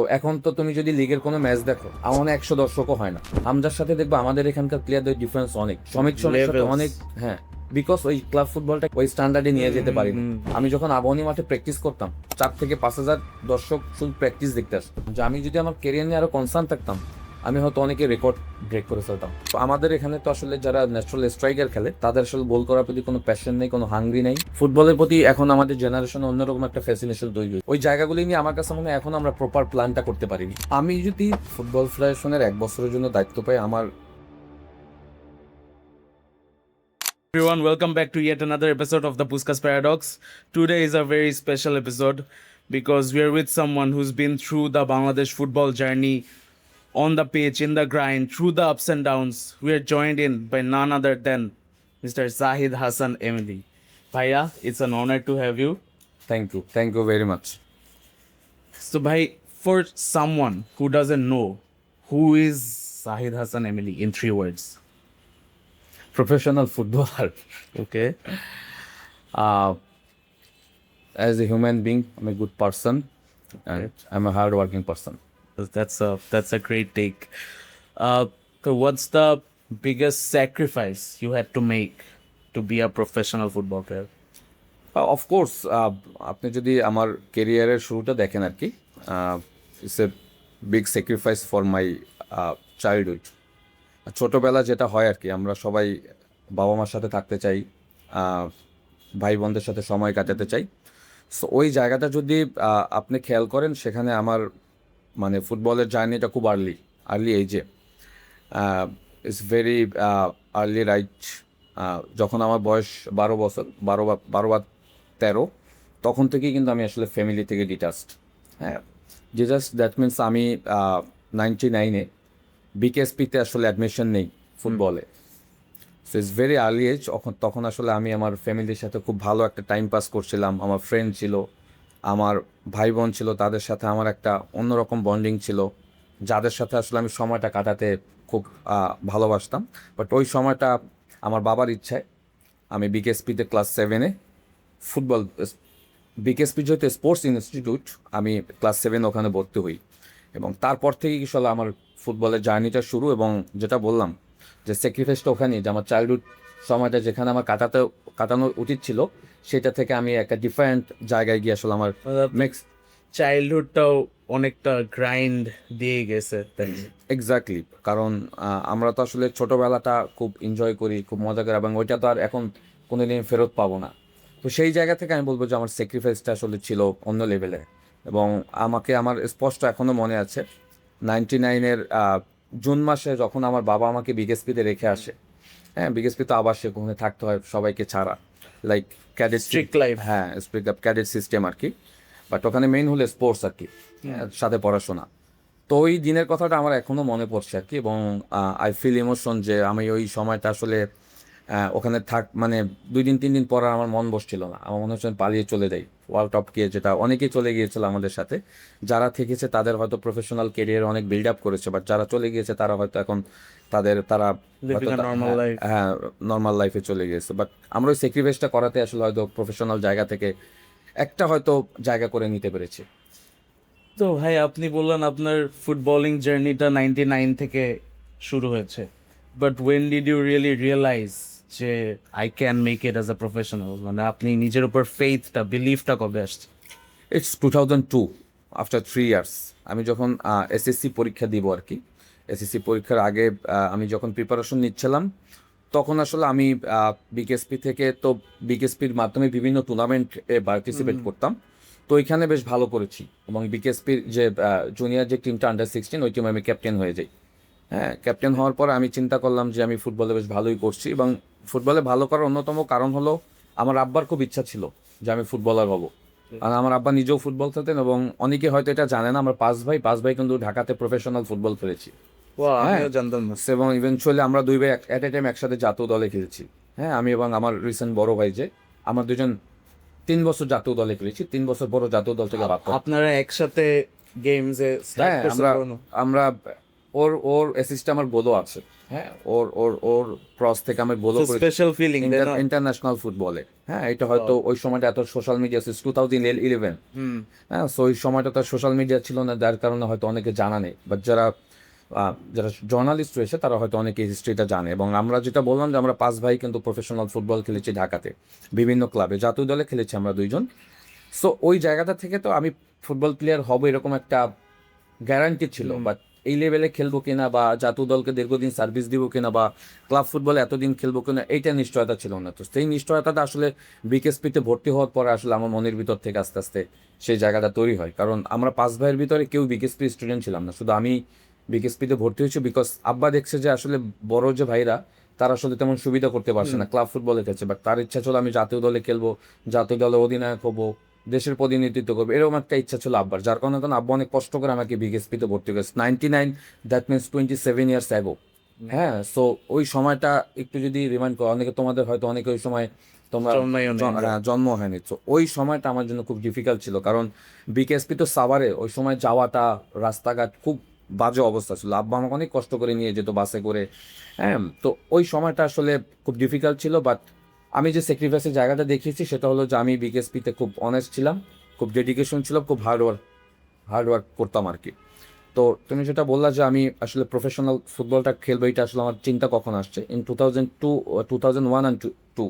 তো এখন তো তুমি যদি লিগের কোনো ম্যাচ দেখো, আমার 100 দর্শকও হয় না। হামজার সাথে দেখবো আমাদের এখানকার প্লেয়ারদের ডিফারেন্স অনেক, সমীর সাথে অনেক। হ্যাঁ, বিকজ ওই ক্লাব ফুটবলটা ওই স্ট্যান্ডার্ডে নিয়ে যেতে পারিনি। আমি যখন আবাহনী মাঠে প্র্যাকটিস করতাম, 4 থেকে 5 হাজার দর্শক শুধু প্র্যাকটিস দেখতে আসতো। যে আমি যদি আমার কেরিয়ার নিয়ে আরো কনসার্ন থাকতাম, আমি হয়তো অনেকে রেকর্ড ব্রেক করে ফেলতাম। তো আমাদের এখানে তো আসলে যারা ন্যাচারাল স্ট্রাইকার খেলে, তাদের আসলে গোল করার প্রতি কোনো প্যাশন নেই, কোনো হাঙ্গরি নেই। ফুটবলের প্রতি এখন আমাদের জেনারেশনে অন্যরকম একটা ফ্যাসিনেশন তৈরি হয়। ওই জায়গাগুলি নিয়ে আমার কাছে মনে হয় এখন আমরা প্রপার প্ল্যানটা করতে পারিনি। আমি যদি ফুটবল ফেডারেশনের 1 বছরের জন্য দায়িত্ব পাই, আমার Everyone, welcome back to yet another episode of the Puskas Paradox. Today is a very special episode because we are with someone who's been through the Bangladesh football journey on the pitch, in the grind, through the ups and downs. We are joined in by none other than Mr. Zahid Hassan Emily. Bhaiya, it's an honor to have you. Thank you very much. So, bhai, for someone who doesn't know, who is Zahid Hassan Emily in 3 words? Professional footballer, Okay. As a human being I M a good person and I M A hard working person. That's a great take. So what's the biggest sacrifice you had to make to be a professional football player? Of course, আপনি যদি আমার কেরিয়ারের শুরুটা দেখেন আর কি, it's a big sacrifice for my childhood. ছোটোবেলা যেটা হয় আর কি, আমরা সবাই বাবা মার সাথে থাকতে চাই, ভাই বোনদের সাথে সময় কাটাতে চাই। সো ওই জায়গাটা যদি আপনি খেয়াল করেন, সেখানে আমার মানে ফুটবলের জার্নিটা খুব আর্লি এইজে, ইটস ভেরি আর্লি রাইট। যখন আমার বয়স 12 বছর, 12 বা 13, তখন থেকেই কিন্তু আমি আসলে ফ্যামিলি থেকে ডিটাচড। হ্যাঁ, ডিটাচড দ্যাট মিনস আমি 99-এ বিকেএসপিতে আসলে অ্যাডমিশন নেই ফুটবলে। So it's very early age. তখন আসলে আমি আমার ফ্যামিলির সাথে খুব ভালো একটা টাইম পাস করছিলাম। আমার ফ্রেন্ড ছিল, আমার ভাই বোন ছিল, তাদের সাথে আমার একটা অন্যরকম বন্ডিং ছিল, যাদের সাথে আসলে আমি সময়টা কাটাতে খুব ভালোবাসতাম। বাট ওই সময়টা আমার বাবার ইচ্ছায় আমি বিকেএসপিতে ক্লাস 7-এ ফুটবল, বিকেএসপি যেহেতু স্পোর্টস ইনস্টিটিউট, আমি ক্লাস 7 ওখানে ভর্তি হই। এবং তারপর থেকে আসলে আমার ফুটবলের জার্নিটা শুরু। এবং যেটা বললাম যে স্যাক্রিফাইসটা ওখানেই, যে আমার চাইল্ডহুড সময়টা যেখানে আমার কাটানো উচিত ছিল, সেটা থেকে আমি একটা ডিফারেন্ট জায়গায় গিয়ে আসলে আমার নেক্সট চাইল্ডহুডটাও অনেকটা গ্রাইন্ড দিয়ে গেছে তাই। এক্স্যাক্টলি। কারণ আমরা তো আসলে ছোটোবেলাটা খুব এনজয় করি, খুব মজা করি, এবং ওইটা তো আর এখন কোনোদিন ফেরত পাবো না। তো সেই জায়গা থেকে আমি বলবো যে আমার স্যাক্রিফাইসটা আসলে ছিল অন্য লেভেলে। এবং আমার স্পষ্ট এখনও মনে আছে, 99-এর জুন মাসে যখন আমার বাবা আমাকে বিকেএসপিতে রেখে আসে। হ্যাঁ, বিকেএসপি তো আবার সেখানে থাকতে হয় সবাইকে ছাড়া, লাইক ক্যাডেট Strict life. হ্যাঁ, স্ট্রিক্ট ক্যাডেট সিস্টেম আর কি। বাট ওখানে মেইন হলো স্পোর্টস আর কি, সাথে পড়াশোনা। তো ওই দিনের কথাটা আমার এখনও মনে পড়ছে আর কি। এবং আই ফিল ইমোশন যে আমি ওই সময়টা আসলে ওখানে মানে 2 দিন 3 দিন পর আর আমার মন বসছিল না। আমার মনে হচ্ছে আমি পালিয়ে চলে যাই ওয়ার্ল্ড কাপ গিয়ে, যেটা অনেকেই চলে গিয়েছিল আমাদের সাথে। যারা থেকেছে তাদের হয়তো প্রফেশনাল কেরিয়ার অনেক বিল্ড আপ করেছে, বাট যারা চলে গিয়েছে তারা হয়তো এখন তারা Living a normal life. হ্যাঁ, নর্মাল লাইফে চলে গিয়েছে। বাট আমরা ওই স্যাক্রিফাইসটা করাতে আসলে হয়তো প্রফেশনাল জায়গা থেকে একটা হয়তো জায়গা করে নিতে পেরেছি। তো ভাই, আপনি বললেন আপনার ফুটবলিং জার্নিটা 99 থেকে শুরু হয়েছে, but when did you realise যে I can make it as a professional? মানে আপনি নিজের উপর ফেইথটা, বিলিফটা কবে আসছে? It's 2002, after 3 years. আমি যখন এসএসসি পরীক্ষা দিব আর কি, এসএসসি পরীক্ষার আগে আমি যখন প্রিপারেশন নিচ্ছিলাম, তখন আসলে আমি বিকেএসপি থেকে, তো বিকেএসপির মাধ্যমে বিভিন্ন টুর্নামেন্টে পার্টিসিপেট করতাম। তো ওইখানে বেশ ভালো করেছি। এবং বিকেএসপির যে জুনিয়র যে টিমটা আন্ডার 16, ওই টিমে আমি ক্যাপ্টেন হয়ে যাই। হ্যাঁ, ক্যাপ্টেন হওয়ার পর আমি চিন্তা করলাম যে আমি ফুটবলে বেশ ভালোই করছি। এবং ফুটবলে ভালো করার অন্যতম কারণ হলো আমার আব্বার খুব ইচ্ছা ছিল যে আমি ফুটবলার হব। আর আমার আব্বা নিজেও ফুটবল খেলতেন। এবং অনেকে হয়তো এটা জানে না, আমরা 5 ভাই কিন্তু ঢাকাতে প্রফেশনাল ফুটবল খেলেছি। হ্যাঁ, আমিও জানতাম না। এবং ইভেনচুয়ালি আমরা 2 ভাই এট এ টাইম একসাথে জাতীয় দলে খেলেছি। হ্যাঁ, আমি এবং আমার রিসেন্ট বড় ভাই, যে আমার দুজন 3 বছর জাতীয় দলে খেলেছি, 3 বছর বড় জাতীয় দল থেকে বাদ পড়ে। আপনারা একসাথে গেমসে হ্যাঁ, আমরা ওর ওর অ্যাসিস্টে আমার গোলও আছে। হ্যাঁ, ওর ওর ওর ক্রস থেকে আমার গোলও করেছি স্পেশাল ফিলিং ইন্টারন্যাশনাল ফুটবলে। হ্যাঁ, এটা হয়তো ওই সময়টা এত সোশ্যাল মিডিয়া 2011। হ্যাঁ, সো ওই সময়টা তো সোশ্যাল মিডিয়া ছিল না, যার কারণে হয়তো অনেকে জানা নেই, বাট যারা জার্নালিস্ট রয়েছে তারা হয়তো অনেকে হিস্ট্রিটা জানে। এবং আমরা যেটা বললাম যে আমরা 5 ভাই কিন্তু প্রফেশনাল ফুটবল খেলেছি ঢাকাতে, বিভিন্ন ক্লাবে, জাতীয় দলে খেলেছি আমরা 2জন। সো ওই জায়গাটা থেকে তো আমি ফুটবল প্লেয়ার হব এরকম একটা গ্যারান্টি ছিল, বাট এই লেভেলে খেলবো কিনা বা জাতীয় দলকে দীর্ঘদিন সার্ভিস দিব কিনা বা ক্লাব ফুটবলে এতদিন খেলবো কিনা, এইটা নিশ্চয়তা ছিল না। তো সেই নিশ্চয়তাটা আসলে বিকেএসপিতে ভর্তি হওয়ার পরে আসলে আমার মনের ভিতর থেকে আস্তে আস্তে সেই জায়গাটা তৈরি হয়। কারণ আমরা 5 ভাইয়ের ভিতরে কেউ বিকেএসপি স্টুডেন্ট ছিলাম না, শুধু আমি বিকেএসপিতে ভর্তি হয়েছি বিকজ আব্বা দেখছে যে আসলে বড় যে ভাইরা তারা আসলে তেমন সুবিধা করতে পারছে না, ক্লাব ফুটবলে খেলছে, বাট তার ইচ্ছা ছিল আমি জাতীয় দলে খেলবো, জাতীয় দলে অধিনায়ক হবো, দেশের প্রতিনিধিত্ব করবে, এরকম একটা ইচ্ছা ছিল আব্বার। যার কারণে তখন আব্বা অনেক কষ্ট করে আমাকে বিকেএসপিতে ভর্তি করেছে 99, দ্যাট মিনস 27 ইয়ার্স অ্যাগো। হ্যাঁ, সো ওই সময়টা একটু যদি রিমাইন্ড করো, অনেকে তোমাদের হয়তো অনেকে ওই সময় তোমরা জন্ম হয়নি, তো ওই সময়টা আমার জন্য খুব ডিফিকাল্ট ছিল। কারণ বিকেএসপি তো সাভারে, ওই সময় যাওয়াটা রাস্তাঘাট খুব বাজে অবস্থা ছিল, আব্বা আমাকে অনেক কষ্ট করে নিয়ে যেত বাসে করে। হ্যাঁ, তো ওই সময়টা আসলে খুব ডিফিকাল্ট ছিল, বাট আমি যে স্যাক্রিফাইসের জায়গাটা দেখিয়েছি সেটা হলো যে আমি বিকেএসপিতে খুব অনেস্ট ছিলাম, খুব ডেডিকেশন ছিল, খুব হার্ড ওয়ার্ক করতাম আর কি। তো তুমি যেটা বললা যে আমি আসলে প্রফেশনাল ফুটবলটা খেলবো, এটা আসলে আমার চিন্তা কখন আসছে ইন 2002, 2001 অ্যান্ড 2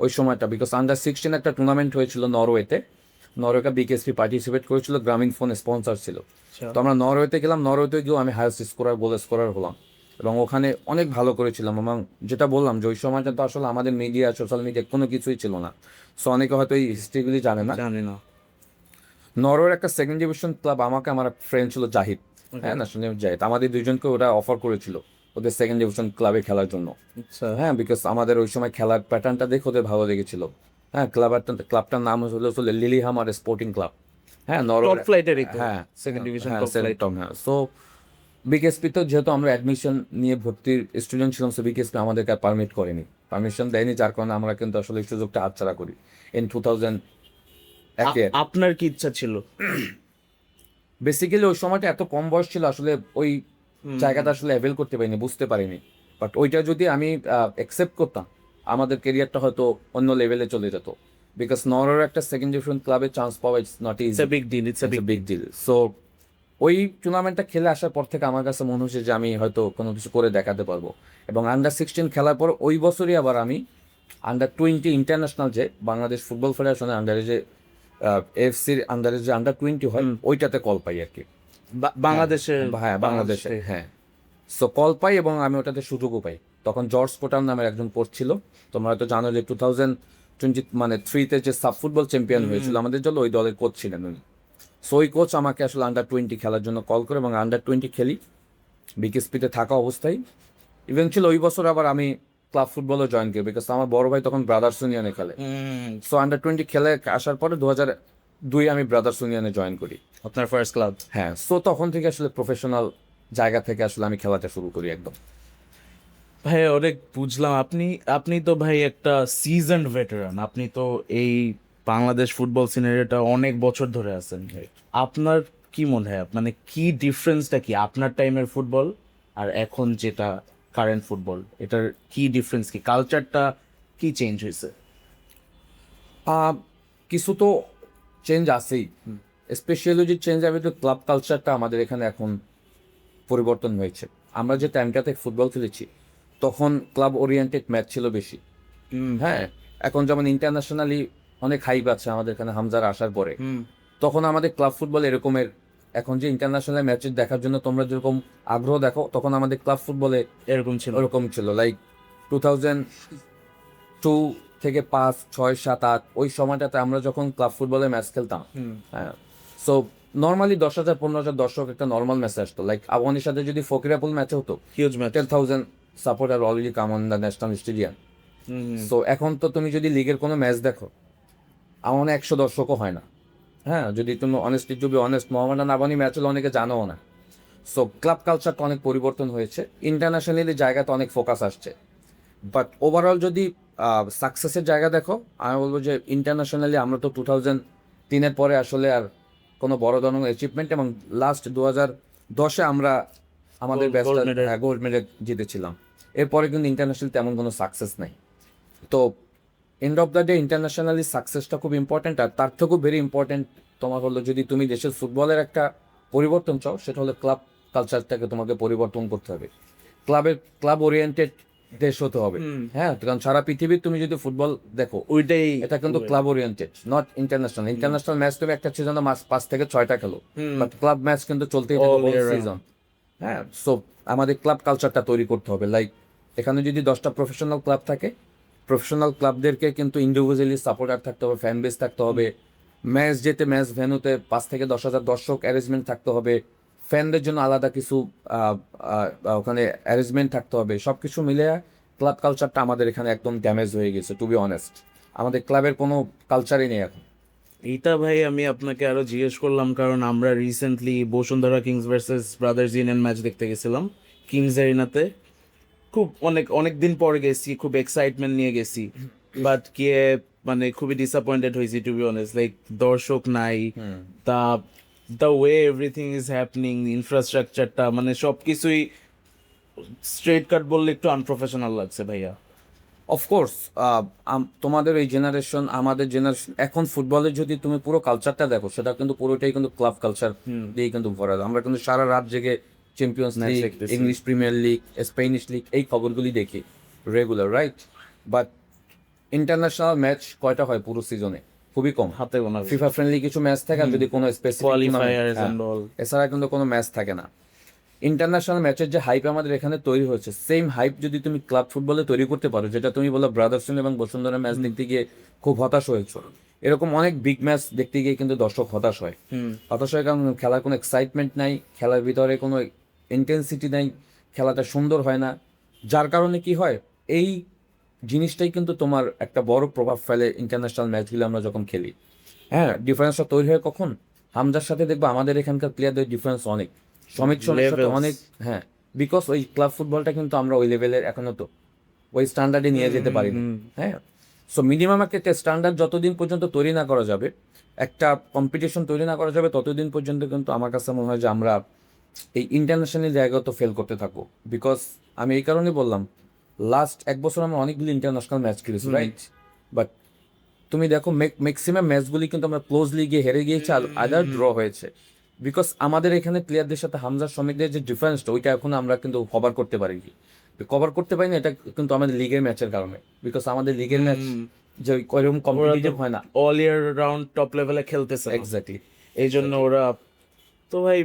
ওই সময়টা, বিকজ আন্ডার 16 একটা টুর্নামেন্ট হয়েছিল নরওয়েতে, নরওয়েকে বিকেএসপি পার্টিসিপেট করেছিল, গ্রামীণ ফোন স্পন্সর ছিল। তো আমরা নরওয়েতে গেলাম, নরওয়েতে গিয়েও আমি হায়েস্ট স্কোরার, গোল স্কোরার হলাম এবং ওখানে অনেক ভালো করেছিলাম। এবং যেটা বললাম যে ওই সময়টা তো আসলে আমাদের মিডিয়া, সোশ্যাল মিডিয়া কোনো কিছুই ছিল না, সো অনেকে হয়তো এই হিস্ট্রিগুলি জানে না। নরওয়ের একটা সেকেন্ড ডিভিশন ক্লাব আমাকে, আমার ফ্রেন্ড ছিল জাহিদ, হ্যাঁ ন্যাশনাল জাহিদ, আমাদের দুইজনকে ওরা অফার করেছিল ওদের সেকেন্ড ডিভিশন ক্লাবে খেলার জন্য। হ্যাঁ, বিকজ আমাদের ওই সময় খেলার প্যাটার্নটা দেখে ওদের ভালো লেগেছিল। হ্যাঁ, ক্লাবটার নাম হলো লিলিহামার স্পোর্টিং ক্লাব। হ্যাঁ, নরওয়ে, হ্যাঁ সেকেন্ড ডিভিশন হ্যাঁ। সো বিকেএসপি তো যেহেতু আমরা অ্যাডমিশন নিয়ে ভর্তির স্টুডেন্ট ছিলাম, সো বিকেএসপি আমাদেরকে পারমিট করেনি, পারমিশন দেয়নি, যার কারণে আমরা কিন্তু আসলে এই সুযোগটা হাতছাড়া করি ইন 2000। আপনার কি ইচ্ছা ছিল? বেসিক্যালি ওই সময়টা এত কম বয়স ছিল, আসলে ওই জায়গাটা আসলে অ্যাভেল করতে পারিনি, বুঝতে পারিনি। বাট ওইটা যদি আমি অ্যাকসেপ্ট করতাম, আমাদের কেরিয়ারটা হয়তো অন্য লেভেলে চলে যেত, বিকজ নরওয়ের একটা সেকেন্ড ডিভিশন ক্লাবে চান্স পাওয়া it's not easy, it's a big deal. So ওই টুর্নামেন্টটা খেলে আসার পর থেকে আমার কাছে মনে হচ্ছে যে আমি হয়তো কোনো কিছু করে দেখাতে পারবো। এবং আন্ডার 16 খেলার পর ওই বছরই আবার আমি আন্ডার 20 ইন্টারন্যাশনাল, যে বাংলাদেশ ফুটবল ফেডারেশনের আন্ডারে যে এফসির আন্ডারে যে আন্ডার 20 হয়, ওইটাতে কল পাই আর কি, বাংলাদেশে। হ্যাঁ বাংলাদেশে, হ্যাঁ। সো কল পাই এবং আমি ওটাতে সুযোগও পাই। তখন জর্জ কোটার নামের একজন কোচ ছিল, তোমরা হয়তো জানো যে 2023 যে সাব ফুটবল চ্যাম্পিয়ন হয়েছিল আমাদের জন্য, ওই দলের কোচ ছিলেন উনি। সো ওই কোচ আমাকে আসলে আন্ডার 20 খেলার জন্য কল করে এবং আন্ডার 20 খেলি বিকেএসপিতে থাকা অবস্থায়। ইভেনচুয়ালি ওই বছর আবার আমি ক্লাব ফুটবলও জয়েন করি, বিকজ আমার বড় ভাই তখন ব্রাদার্স ইউনিয়নে খেলে। সো আন্ডার 20 খেলে আসার পরে 2002 আমি ব্রাদার্স ইউনিয়নে জয়েন করি, আপনার ফার্স্ট ক্লাব। হ্যাঁ। সো তখন থেকে আসলে প্রফেশনাল জায়গা থেকে আসলে আমি খেলাটা শুরু করি একদম। ভাই অনেক বুঝলাম, আপনি আপনি তো ভাই একটা সিজনড ভেটেরান, আপনি তো এই বাংলাদেশ ফুটবল সিনারিটা অনেক বছর ধরে আছেন। আপনার কি মনে হয়, মানে কি ডিফারেন্সটা কি আপনার টাইমের ফুটবল আর এখন যেটা কারেন্ট ফুটবল, এটার কি ডিফারেন্স, কি কালচারটা কি চেঞ্জ হয়েছে? কিছু তো চেঞ্জ আছেই, স্পেশালি যে চেঞ্জ হবে তো ক্লাব কালচারটা আমাদের এখানে এখন পরিবর্তন হয়েছে। আমরা যে টাইমটাতে ফুটবল খেলেছি তখন ক্লাব ওরিয়েন্টেড ম্যাচ ছিল বেশি। হ্যাঁ, এখন যেমন ইন্টারন্যাশনালি অনেক হাইপ আছে আমাদের এখানে হামজার আসার পরে, তখন আমাদের ক্লাব ফুটবল এরকমের, এখন যে ইন্টারন্যাশনাল ম্যাচেস দেখার জন্য তোমরা যেরকম আগ্রহ দেখো, তখন আমাদের ক্লাব ফুটবলে ওরকম ছিল। লাইক 2002 থেকে 5, 6, 7, 8 ওই সময়টাতে আমরা যখন ক্লাব ফুটবলে ম্যাচ খেলতাম, হ্যাঁ, সো নর্মালি 10,000 15,000 দর্শক একটা নর্মাল ম্যাচে আসতো। লাইক আবহানির সাথে যদি ফকিরাপুল ম্যাচে হতো, huge match, 10,000 supporter already come on the national stadium. So এখন তো তুমি যদি লিগের কোনো ম্যাচ দেখো, আমার 100 দর্শকও হয় না। হ্যাঁ, যদি তুমি honestly to be honest, Mohammedan Abahani match হলে অনেকে জানো না। সো ক্লাব কালচারটা অনেক পরিবর্তন হয়েছে, ইন্টারন্যাশনালি জায়গাতে অনেক ফোকাস আসছে। বাট ওভারঅল যদি সাকসেসের জায়গা দেখো, আমি বলবো যে ইন্টারন্যাশনালি আমরা তো 2003 পরে আসলে আর কোনো বড় ধরনের অ্যাচিভমেন্ট, এবং লাস্ট 2010 আমরা আমাদের Gold ব্যাচটা medal. গোল্ড মেডেল জিতেছিলাম। এরপরে কিন্তু ইন্টারন্যাশনাল তেমন কোনো সাকসেস নাই। তো end of the day internationally সাকসেসটা খুব ইম্পর্ট্যান্ট, আর তার থেকেও ভেরি ইম্পর্ট্যান্ট তোমার হলো যদি তুমি দেশের ফুটবলের একটা পরিবর্তন চাও, সেটা হলো ক্লাব কালচারটাকে তোমাকে পরিবর্তন করতে হবে। ক্লাব ওরিয়েন্টেড দেশ হতে হবে। হ্যাঁ, কারণ সারা পৃথিবীর তুমি যদি ফুটবল দেখো, ওইটাই এটা কিন্তু club oriented, not international. International match তুমি একটা সিজনে 5 থেকে 6টা খেলো, বাট ক্লাব ম্যাচ কিন্তু চলতেই All থাকে year সিজন। হ্যাঁ, সো আমাদের ক্লাব কালচারটা তৈরি করতে হবে। লাইক এখানে যদি 10টা প্রফেশনাল ক্লাব থাকে, প্রফেশনাল ক্লাবদেরকে কিন্তু ইন্ডিভিজুয়ালি সাপোর্টার থাকতে হবে, ফ্যান বেস থাকতে হবে, ম্যাচ ম্যাচ ভেন্যুতে 5 থেকে 10 হাজার দর্শক অ্যারেঞ্জমেন্ট থাকতে হবে, ফ্যানদের জন্য আলাদা কিছু ওখানে অ্যারেঞ্জমেন্ট থাকতে হবে। সব কিছু মিলে ক্লাব কালচারটা আমাদের এখানে একদম ড্যামেজ হয়ে গেছে, টু বি অনেস্ট। আমাদের ক্লাবের কোনো কালচারই নেই এখন। এইটা ভাই আমি আপনাকে আরো জিজ্ঞেস করলাম কারণ আমরা recently Bashundhara Kings versus Brothers Union match দেখতে গেছিলাম কিংস এরিনাতে। খুব অনেক অনেক দিন পরে গেছি, খুব এক্সাইটমেন্ট নিয়ে গেছি, বাট গিয়ে মানে খুবই ডিসঅ্যাপয়েন্টেড হয়েছি টু বি অনেস্ট। লাইক দর্শক নাই, তা the way everything is happening, ইনফ্রাস্ট্রাকচারটা মানে সব কিছুই স্ট্রেট কাট বললে একটু আনপ্রফেশনাল লাগছে ভাইয়া। অফকোর্স তোমাদের এই জেনারেশন, আমাদের জেনারেশন, এখন ফুটবলের যদি তুমি পুরো কালচারটা দেখো, সেটা কিন্তু পুরোটাই কিন্তু ক্লাব কালচার দিয়ে কিন্তু ভরা। আমরা কিন্তু সারা রাত জেগে চ্যাম্পিয়ন্স Match লিগ, দেখতেছি। English premier league, Spanish league এই খবরগুলি দেখি regular, right? But international match কয়টা হয় পুরো সিজনে? খুবই কম। হাতে গোনা ফিফা ফ্রেন্ডলি কিছু ম্যাচ থাকে, আর যদি কোনো স্পেসিফিক কোয়ালিফায়ার্স এন্ড অল। এছাড়া কিন্তু কোনো ম্যাচ থাকে না। ইন্টারন্যাশনাল ম্যাচের যে হাইপ আমাদের এখানে তৈরি হয়েছে, সেম হাইপ যদি তুমি ক্লাব ফুটবলে তৈরি করতে পারো, যেটা তুমি বলো ব্রাদার্স এবং বসুন্ধরা ম্যাচ দেখতে গিয়ে খুব হতাশ হয়েছো, এরকম অনেক বিগ ম্যাচ দেখতে গিয়ে কিন্তু দর্শক হতাশ হয়। হতাশ হয় কারণ খেলার কোনো এক্সাইটমেন্ট নাই, খেলার ভিতরে কোনো ইন্টেন্সিটি নাই, খেলাটা সুন্দর হয় না। যার কারণে কি হয়, এই জিনিসটাই কিন্তু তোমার একটা বড় প্রভাব ফেলে ইন্টারন্যাশনাল ম্যাচগুলো আমরা যখন খেলি। হ্যাঁ, ডিফারেন্সটা তৈরি হয় কখন? হামজার সাথে দেখবো আমাদের এখানকার প্লেয়ারদের ডিফারেন্স অনেক, শ্রমিক সাথে Levels. অনেক। হ্যাঁ, বিকজ ওই ক্লাব ফুটবলটা কিন্তু আমরা ওই লেভেলের এখনো তো ওই স্ট্যান্ডার্ডে নিয়ে যেতে পারি না। হ্যাঁ, সো মিনিমাম একটা স্ট্যান্ডার্ড যতদিন পর্যন্ত তৈরি না করা যাবে, একটা কম্পিটিশন তৈরি না করা যাবে, ততদিন পর্যন্ত কিন্তু আমার কাছে মনে হয় যে আমরা এই ইন্টারন্যাশনাল জায়গা তো ফেল করতে থাকবো। বিকজ আমি এই কারণে বললাম, লাস্ট 1 বছর আমরা অনেকগুলি ইন্টারন্যাশনাল ম্যাচ খেলেছি, রাইট? বাট তুমি দেখো ম্যাক্সিমাম ম্যাচগুলি কিন্তু আমরা ক্লোজলি গিয়ে হেরে গিয়েছি, আদার ড্র হয়েছে। বিকজ আমাদের এখানে প্লেয়ারদের সাথে হামজা শ্রমিকদের যে ডিফারেন্সটা, ওইটা এখন আমরা কিন্তু কভার করতে পারিনি। কভার করতে পারি না, এটা কিন্তু আমাদের লিগের ম্যাচের কারণে। বিকজ আমাদের লিগের ম্যাচ যে ওইরকম কম্পিটিটিভ হয় না। অল ইয়ার রাউন্ড টপ লেভেলে খেলতেছে না। এক্স্যাক্টলি। এই জন্য ওরা। তো ভাই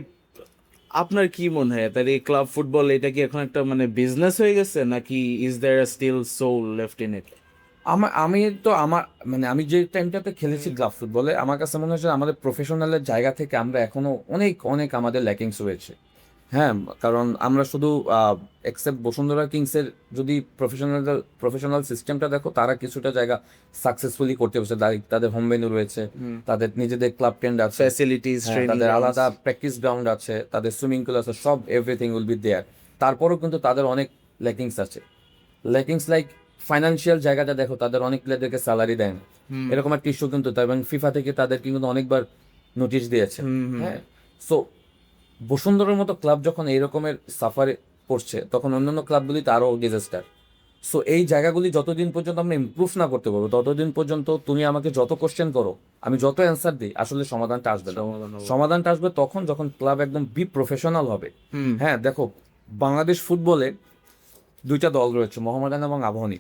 আপনার কি মনে হয় তার এই ক্লাব ফুটবল এটা কি এখন একটা মানে বিজনেস হয়ে গেছে নাকি is there still soul left in it? আমি তো মানে আমি যে টাইমটাতে খেলেছি ক্লাব ফুটবলে, আমার কাছে মনে হচ্ছে আমাদের প্রফেশনালের জায়গা থেকে আমরা এখনো অনেক অনেক আমাদের ল্যাকিংস রয়েছে। হ্যাঁ, কারণ আমরা শুধু এক্সেপ্ট বসুন্ধরা কিংসের যদি প্রফেশনাল সিস্টেমটা দেখো, তারা কিছুটা জায়গা সাকসেসফুলি করতে পারছে। তাদের হোম ভেন্যু রয়েছে, তাদের নিজেদের ক্লাব টেন্ড আছে, ফ্যাসিলিটিস, তাদের আলাদা প্র্যাকটিস গ্রাউন্ড আছে, তাদের সুইমিং পুল আছে, সব এভরিথিং উইল বি দেয়ার। তারপরেও কিন্তু তাদের অনেক ল্যাকিংস আছে। ল্যাকিংস লাইক ফাইন্যান্সিয়াল জায়গাটা দেখো, তাদের অনেক প্লেয়ারদেরকে স্যালারি দেয় না, এরকম একটা ইস্যু কিন্তু তাই, এবং ফিফা থেকে তাদেরকে কিন্তু অনেকবার নোটিশ দিয়েছে। হ্যাঁ, সো বসুন্ধরার মতো ক্লাব যখন এই রকমের সাফারে পড়ছে, তখন অন্যান্য ক্লাবগুলিতে আরও ডিজাস্টার। সো এই জায়গাগুলি যতদিন পর্যন্ত আমরা ইমপ্রুভ না করতে পারবো, ততদিন পর্যন্ত তুমি আমাকে যত কোশ্চেন করো, আমি যত অ্যান্সার দিই, আসলে সমাধানটা আসবে না। সমাধানটা আসবে তখন যখন ক্লাব একদম প্রফেশনাল হবে। হ্যাঁ, দেখো বাংলাদেশ ফুটবলে 2টা দল রয়েছে, মোহামেডান এবং Abahani.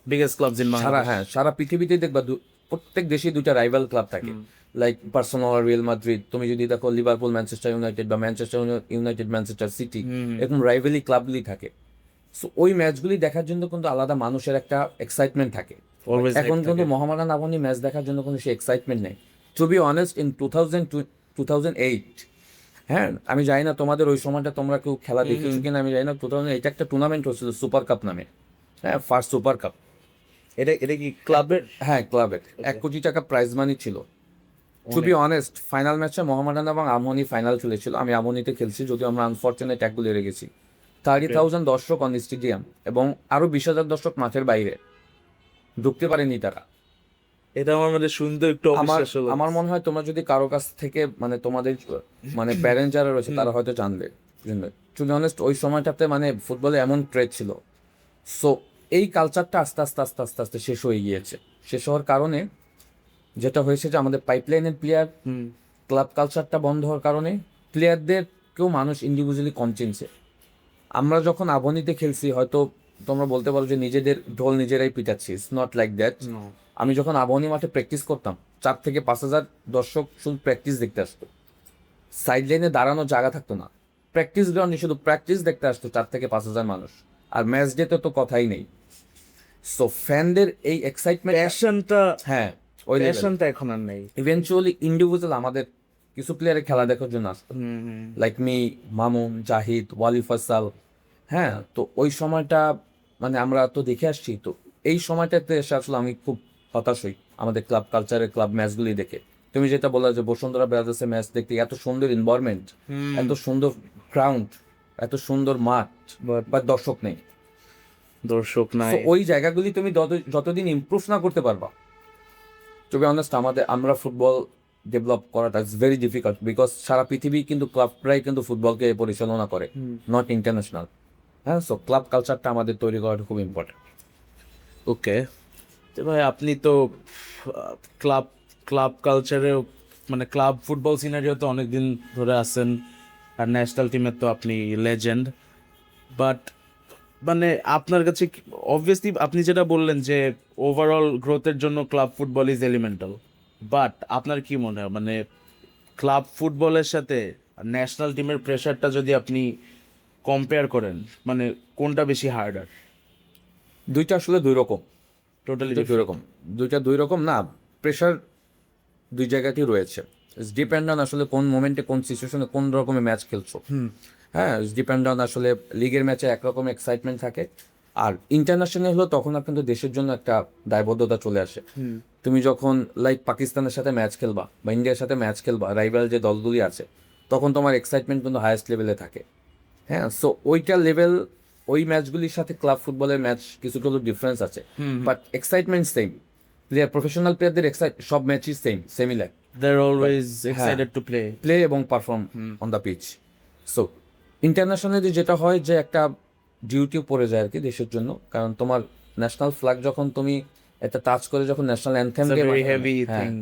Biggest clubs in Bangladesh. সারা পৃথিবীতেই দেখবা প্রত্যেক দেশেই 2টা রাইভাল ক্লাব থাকে, লাইক বার্সেলোনা, রিয়াল মাদ্রিদ। তুমি যদি দেখো লিভারপুল, ম্যানচেস্টার ইউনাইটেড, বা ম্যানচেস্টার ইউনাইটেড, ম্যানচেস্টার সিটি, এরকম রাইভালি ক্লাবগুলি থাকে। সো ওই ম্যাচগুলি দেখার জন্য কিন্তু আলাদা মানুষের একটা এক্সাইটমেন্ট থাকে। Always এখন hype কিন্তু থাকে। মোহামেডান আবাহনী ম্যাচ দেখার জন্য কোনো সে এক্সাইটমেন্ট নেই। টু বি অনেস্ট, ইন 2008, হ্যাঁ, আমি জানি না তোমাদের ওই সময়টা তোমরা কেউ খেলা দেখেছো কিনা, আমি জানি না। 2008 একটা টুর্নামেন্ট হচ্ছিল সুপার কাপ নামে। হ্যাঁ, ফার্স্ট সুপার কাপ। এটা কি ক্লাবের? হ্যাঁ, ক্লাবের 1 কোটি টাকা প্রাইজ মানি ছিল। টু বি অনেস্ট, ফাইনাল ম্যাচে মোহামেডান এবং আবাহনী ফাইনাল খেলেছিল। আমি আবাহনীতে খেলছি, যদিও আমরা আনফর্চুনেট এক গোলে হেরে গেছি। 30,000 দর্শক অন স্টেডিয়াম, এবং আরো 20,000 দর্শক মাঠের বাইরে, ঢুকতে পারেনি তারা। এটা আমার মানে শুনতে একটু অবিশ্বাস্য লাগছে। আমার মনে হয় তোমরা যদি কারো কাছ থেকে মানে তোমাদের মানে প্যারেন্ট যারা রয়েছে, তারা হয়তো জানবে টু বি অনেস্ট ওই সময়টাতে মানে ফুটবলে এমন ক্রেজ ছিল। সো এই কালচারটা আস্তে আস্তে আস্তে আস্তে আস্তে শেষ হয়ে গিয়েছে। শেষ হওয়ার কারণে যেটা হয়েছে যে আমাদের পাইপলাইনের প্লেয়ার, ক্লাব কালচারটা বন্ধ হওয়ার কারণে প্লেয়ারদেরকেও মানুষ ইন্ডিভিজুয়ালি কম চিনছে। আমরা যখন আবনীতে খেলছি, হয়তো তোমরা বলতে পারো যে নিজেদের ঢোল নিজেরাই পিটাচ্ছি, ইটস নট লাইক দ্যাট। আমি যখন আবনী মাঠে প্র্যাকটিস করতাম, 4,000-5,000 দর্শক শুধু প্র্যাকটিস দেখতে আসতো। সাইড লাইনে দাঁড়ানোর জায়গা থাকতো না। প্র্যাকটিস গ্রাউন্ডে শুধু প্র্যাকটিস দেখতে আসতো 4,000-5,000 মানুষ। আর ম্যাচ ডেতে তো কথাই নেই। সো ফ্যানদের এই এক্সাইটমেন্ট, প্যাশনটা হ্যাঁ, ওই প্যাশনটা এখন আর নেই। ইভেনচুয়ালি ইন্ডিভিজুয়াল আমাদের কিছু প্লেয়ারের খেলা দেখার জন্য আসতো, লাইক মি, মামুন, জাহিদ, ওয়ালি ফয়সাল। হ্যাঁ, তো ওই সময়টা মানে আমরা তো দেখে আসছি। তো এই সময়টাতে এসে আসলে আমি খুব হতাশ হই আমাদের ক্লাব কালচারের ক্লাব ম্যাচগুলি দেখে। তুমি যেটা বললা যে বসুন্ধরা ব্রাদার্সের ম্যাচ দেখতে এত সুন্দর এনভায়রনমেন্ট, এত সুন্দর গ্রাউন্ড, এত সুন্দর মাঠ, বা দর্শক নেই। দর্শক নাই। So, ওই জায়গাগুলি তুমি যতদিন ইমপ্রুভ না করতে পারবা, টু বি অনেস্ট আমরা ফুটবল ডেভেলপ করাটা ইটস ভেরি ডিফিকাল্ট, বিকজ সারা পৃথিবী কিন্তু ক্লাবরাই কিন্তু ফুটবলকে পরিচালনা করে, নট ইন্টারন্যাশনাল। হ্যাঁ, সো ক্লাব কালচারটা আমাদের তৈরি করাটা খুব ইম্পর্টেন্ট। ওকে, তো ভাই আপনি তো ক্লাব ক্লাব কালচারেও মানে ক্লাব ফুটবল সিনারিও তো অনেকদিন ধরে আছেন, আর ন্যাশনাল টিমের তো আপনি লেজেন্ড। বাট মানে আপনার কাছে অবভিয়াসলি আপনি যেটা বললেন যে ওভারঅল গ্রোথের জন্য club football is elemental, but আপনার কি মনে হয় মানে ক্লাব ফুটবলের সাথে ন্যাশনাল টিমের প্রেশারটা যদি আপনি কম্পেয়ার করেন, মানে কোনটা বেশি হার্ডার? দুইটা আসলে দুই রকম, টোটালি দুই রকম না। প্রেশার দুই জায়গাতেই রয়েছে। ইটস ডিপেন্ড অন আসলে কোন মোমেন্টে, কোন সিচুয়েশনে, কোন রকমের ম্যাচ খেলছো। হ্যাঁ, ইটস ডিপেন্ড অন আসলে লিগের ম্যাচে একরকম এক্সাইটমেন্ট থাকে, আর ইন্টারন্যাশনাল হলো তখন কিন্তু দেশের জন্য একটা দায়বদ্ধতা চলে আসে। তুমি যখন লাইক পাকিস্তানের সাথে ম্যাচ খেলবা বা ইন্ডিয়ার সাথে ম্যাচ খেলবা, রাইভাল যে দলগুলি আছে, তখন তোমার এক্সাইটমেন্ট কিন্তু হাইয়েস্ট লেভেলে থাকে। হ্যাঁ, সো ওইটা লেভেল, ওই ম্যাচগুলির সাথে ক্লাব ফুটবলের ম্যাচ কিছুটা ডিফারেন্স আছে, বাট এক্সাইটমেন্ট সেম। প্রফেশনাল প্লেয়ারদের সব ম্যাচই সেমই লাগে, they're always excited to play. Play এবং perform on the pitch. So internationally যেটা হয় যে একটা ডিউটিও পড়ে যায় আর কি দেশের জন্য, কারণ তোমার ন্যাশনাল ফ্ল্যাগ যখন তুমি এটা টাচ করে, যখন national anthem It's a very heavy thing.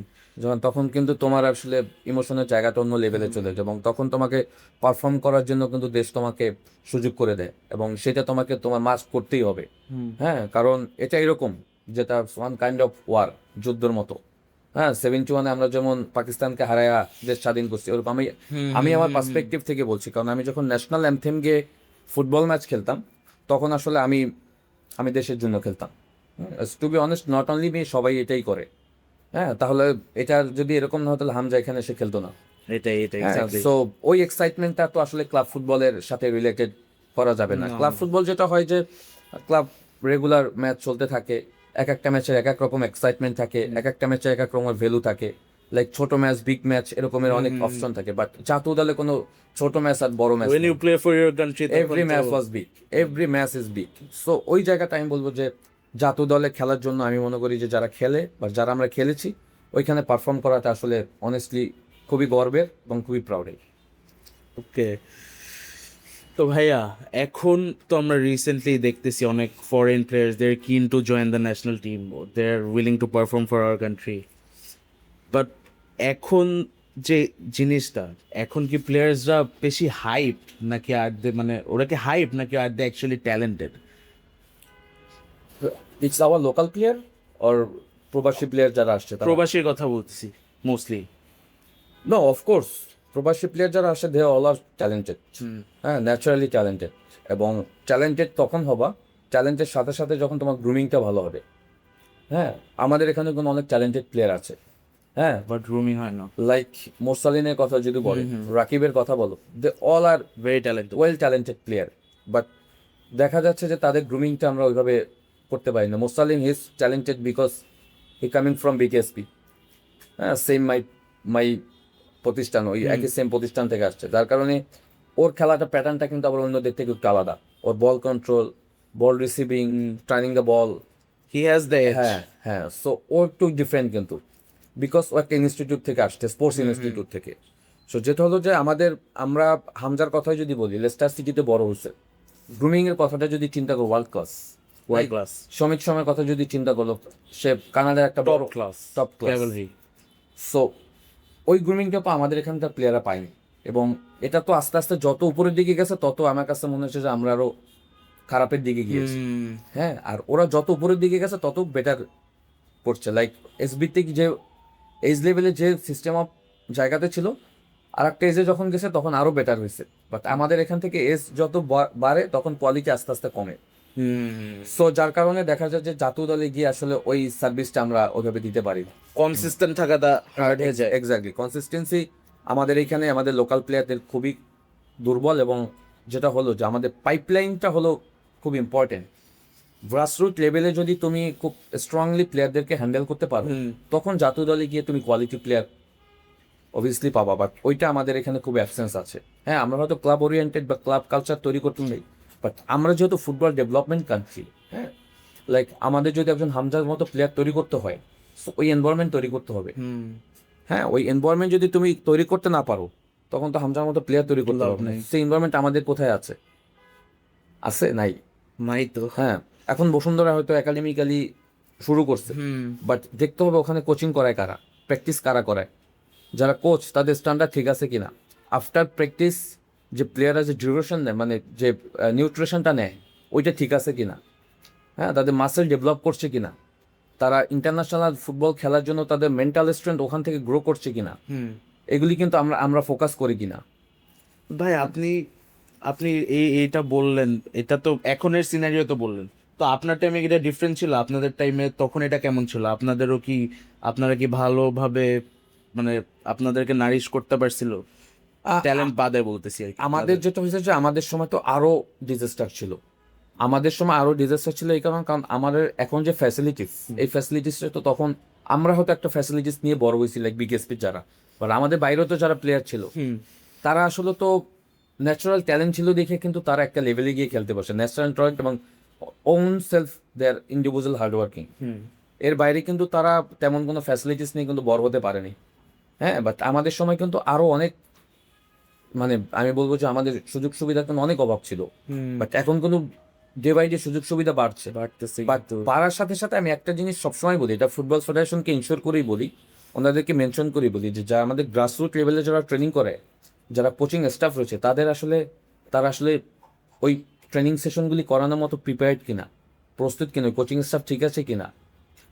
যখন, তখন কিন্তু তোমার আসলে ইমোশনের জায়গাটা অন্য লেভেলে চলে যায়, এবং তখন তোমাকে পারফর্ম করার জন্য কিন্তু দেশ তোমাকে সুযোগ করে দেয়, এবং সেটা তোমার মাস্ট করতেই হবে। হ্যাঁ, কারণ এটা এরকম যেটা ওয়ান কাইন্ড অফ ওয়ার, যুদ্ধের মতো। হ্যাঁ, 71-এ আমরা যেমন পাকিস্তানকে হারায়া দেশ স্বাধীন করছি, ওরকম আমি আমার পার্সপেক্টিভ থেকে বলছি, কারণ আমি যখন ন্যাশনাল অ্যানথেম গিয়ে ফুটবল ম্যাচ খেলতাম, তখন আসলে আমি দেশের জন্য খেলতাম। To be honest, not only me, সবাই এটাই করে। হ্যাঁ, তাহলে এটা যদি এরকম না হতো, তাহলে হামজা এখানে এসে খেলতো না। এটাই exactly. সো ওই এক্সাইটমেন্টটা তো আসলে ক্লাব ফুটবলের সাথে রিলেটেড করা যাবে না। ক্লাব ফুটবল যেটা হয় যে ক্লাব রেগুলার ম্যাচ চলতে থাকে, এক একটা ম্যাচের এক এক রকম এক্সাইটমেন্ট থাকে, এক একটা ম্যাচের এক এক রকমের ভ্যালু থাকে, লাইক ছোট ম্যাচ, বিগ ম্যাচ, এরকমের অনেক অপশন থাকে। বাট জাতীয় দলে কোনো ছোট ম্যাচ আর বড় match, When you play for your country, every match was big, every match is big. So ওই জায়গাটা আমি বলবো যে জাতীয় দলে খেলার জন্য আমি মনে করি যে যারা খেলে বা যারা আমরা খেলেছি, ওইখানে পারফর্ম করাটা আসলে অনেস্টলি খুবই গর্বের এবং খুবই প্রাউডের। ওকে, তো ভাইয়া এখন তো আমরা রিসেন্টলি দেখতেছি অনেক foreign players they are keen to join the national team, they are willing to perform for our country. But এখন যে জিনিসটা, এখন কি প্লেয়ার্সরা বেশি হাইপ নাকি আর মানে ওরা কি হাইপ নাকি আর they actually talented? It's our local player or প্রবাসী প্লেয়ার যারা আসছে? প্রবাসীর কথা বলতেছি মোস্টলি। নো, অফকোর্স প্রবাসী প্লেয়ার যারা আসে, দে অল আর ট্যালেন্টেড। হ্যাঁ, ন্যাচারালি ট্যালেন্টেড, এবং ট্যালেন্টেড তখন হবা, ট্যালেন্টের সাথে সাথে যখন তোমার গ্রুমিংটা ভালো হবে। হ্যাঁ, আমাদের এখানে কোনো অনেক ট্যালেন্টেড প্লেয়ার আছে। হ্যাঁ, বাট গ্রুমিং হয় না। লাইক মোরসালিনের কথা যদি বলো, রাকিবের কথা বলো, they all are very talented, well talented player, but দেখা যাচ্ছে যে তাদের গ্রুমিংটা আমরা ওইভাবে করতে পারি না। Morsalin his talented because he coming from BKSP. হ্যাঁ, সেম মাই প্রতিষ্ঠান, ওই একই সেম প্রতিষ্ঠান থেকে আসছে, যার কারণে ওর খেলাটা প্যাটার্নটা কিন্তু আবার অন্যদের থেকে একটু আলাদা। ওর ball control, ball receiving, turning the ball, he has the edge. হ্যাঁ, সো ও একটু ডিফারেন্ট কিন্তু, বিকজ ও একটা ইনস্টিটিউট থেকে আসছে, স্পোর্টস ইনস্টিটিউট থেকে। সো যেটা হলো যে আমরা হামজার কথাই যদি বলি, লেস্টার সিটিতে বড় হয়েছে, গ্রুমিং এর কথাটা যদি চিন্তা করো, world class. World class, Samit সময়ের কথা যদি চিন্তা করো, সে কানাডার একটা টপ বড় class, top class. Cavalry. So ওই গ্রুমিংটা তো আমাদের এখানকার প্লেয়াররা পায়নি, এবং এটা তো আস্তে আস্তে যত উপরের দিকে গেছে তত আমার কাছে মনে হচ্ছে যে আমরা আরো খারাপের দিকে গিয়েছি। হ্যাঁ, আর ওরা যত উপরের দিকে গেছে তত বেটার করছে। লাইক এসবিতে যে এজ লেভেলে যে সিস্টেম অফ জায়গাতে ছিল, আর একটা এজে যখন গেছে তখন আরো বেটার হয়েছে। বাট আমাদের এখান থেকে এজ যত বাড়ে তখন কোয়ালিটি আস্তে আস্তে কমে। সো যার কারণে দেখা যায় যে জাতীয় দলে গিয়ে আসলে ওই সার্ভিসটা আমরা ওইভাবে দিতে পারি না। কনসিস্টেন্ট থাকাটা হার্ড হয়ে যায়। এক্স্যাক্টলি, কনসিস্টেন্সি আমাদের এখানে আমাদের লোকাল প্লেয়ারদের খুবই দুর্বল, এবং যেটা হলো যে আমাদের পাইপলাইনটা হলো খুব ইম্পর্টেন্ট। গ্রাসরুট লেভেলে যদি তুমি খুব স্ট্রংলি প্লেয়ারদেরকে হ্যান্ডেল করতে পারো, তখন জাতীয় দলে গিয়ে তুমি কোয়ালিটি প্লেয়ার অবভিয়াসলি পাবা। বাট ওইটা আমাদের এখানে খুব অ্যাবসেন্স আছে। হ্যাঁ, আমরা হয়তো ক্লাব ওরিয়েন্টেড বা ক্লাব কালচার তৈরি করতে নেই, বাট আমরা যেহেতু ফুটবল ডেভেলপমেন্ট কান্ট্রি, হ্যাঁ, লাইক আমাদের যদি একজন হামজার মতো প্লেয়ার তৈরি করতে হয়, so ওই এনভায়রনমেন্ট তৈরি করতে হবে। হ্যাঁ, ওই এনভায়রনমেন্ট যদি তুমি তৈরি করতে না পারো, তখন তো হামজার মতো প্লেয়ার তৈরি করতে হবে না। সেই এনভায়রনমেন্ট আমাদের কোথায় আছে? আছে? নাই। নাই তো। হ্যাঁ, এখন বসুন্ধরা হয়তো একাডেমিক্যালি শুরু করছে, বাট দেখতে হবে ওখানে কোচিং করায় কারা, প্র্যাকটিস কারা করায়, যারা কোচ তাদের স্ট্যান্ডার্ড ঠিক আছে কিনা। আফটার প্র্যাকটিস যে প্লেয়াররা যে ডিউরেশন নেয়, মানে যে নিউট্রিশনটা নেয়, ওইটা ঠিক আছে কিনা। হ্যাঁ, তাদের মাসেল ডেভেলপ করছে কিনা, তারা ইন্টারন্যাশনাল ফুটবল খেলার জন্য তাদের মেন্টাল স্ট্রেংথ ওখান থেকে গ্রো করছে কিনা, এগুলি কিন্তু আমরা ফোকাস করি কিনা। ভাই আপনি আপনি এইটা বললেন, এটা তো এখনের সিনারিও তো বললেন, তো আপনার টাইমে এটা ডিফারেন্ট ছিল? আপনাদের টাইমে তখন এটা কেমন ছিল? আপনারা কি ভালোভাবে মানে আপনাদেরকে নারিশ করতে পারছিল? ট্যালেন্ট বাদে বলতেছি আর কি। আমাদের যেটা হয়েছে যে আমাদের সময় তো আরো ডিজাস্টার ছিল। আমাদের সময় আরো ডিজাস্টার ছিল এই কারণ আমাদের এখন যে ফ্যাসিলিটিস, এই ফ্যাসিলিটিসটা তো তখন আমরা হয়তো একটা ফ্যাসিলিটিস নিয়ে বড় হয়েছি, লাইক বিকেএসপি যারা, বাট আমাদের বাইরেও তো যারা প্লেয়ার ছিল, তারা আসলে তো ন্যাচারাল ট্যালেন্ট ছিল দেখে কিন্তু তারা একটা লেভেলে গিয়ে খেলতে পারছে। ন্যাচারাল ট্যালেন্ট এবং on self there individual hardworking, এর বাইরে কিন্তু তারা তেমন কোনো ফ্যাসিলিটিস নিয়ে কিন্তু বড় হতে পারেনি। হ্যাঁ, বাট আমাদের সময় কিন্তু আরো অনেক, মানে আমি বলবো যে আমাদের সুযোগ সুবিধা কিন্তু অনেক অভাব ছিল, বাট এখন কিন্তু ডে বাই ডে সুযোগ সুবিধা বাড়তেছে। বাট বাড়ার সাথে সাথে আমি একটা জিনিস সবসময় বলি, এটা ফুটবল ফেডারেশনকে ইনশিওর করেই বলি, ওনাদেরকে মেনশন করেই বলি, যে যারা আমাদের গ্রাসরুট লেভেলে যারা ট্রেনিং করে, যারা কোচিং স্টাফ রয়েছে, তারা আসলে ওই ট্রেনিং সেশনগুলি করানোর মতো প্রিপেয়ার্ড কিনা, প্রস্তুত কিনা, কোচিং স্টাফ ঠিক আছে কিনা,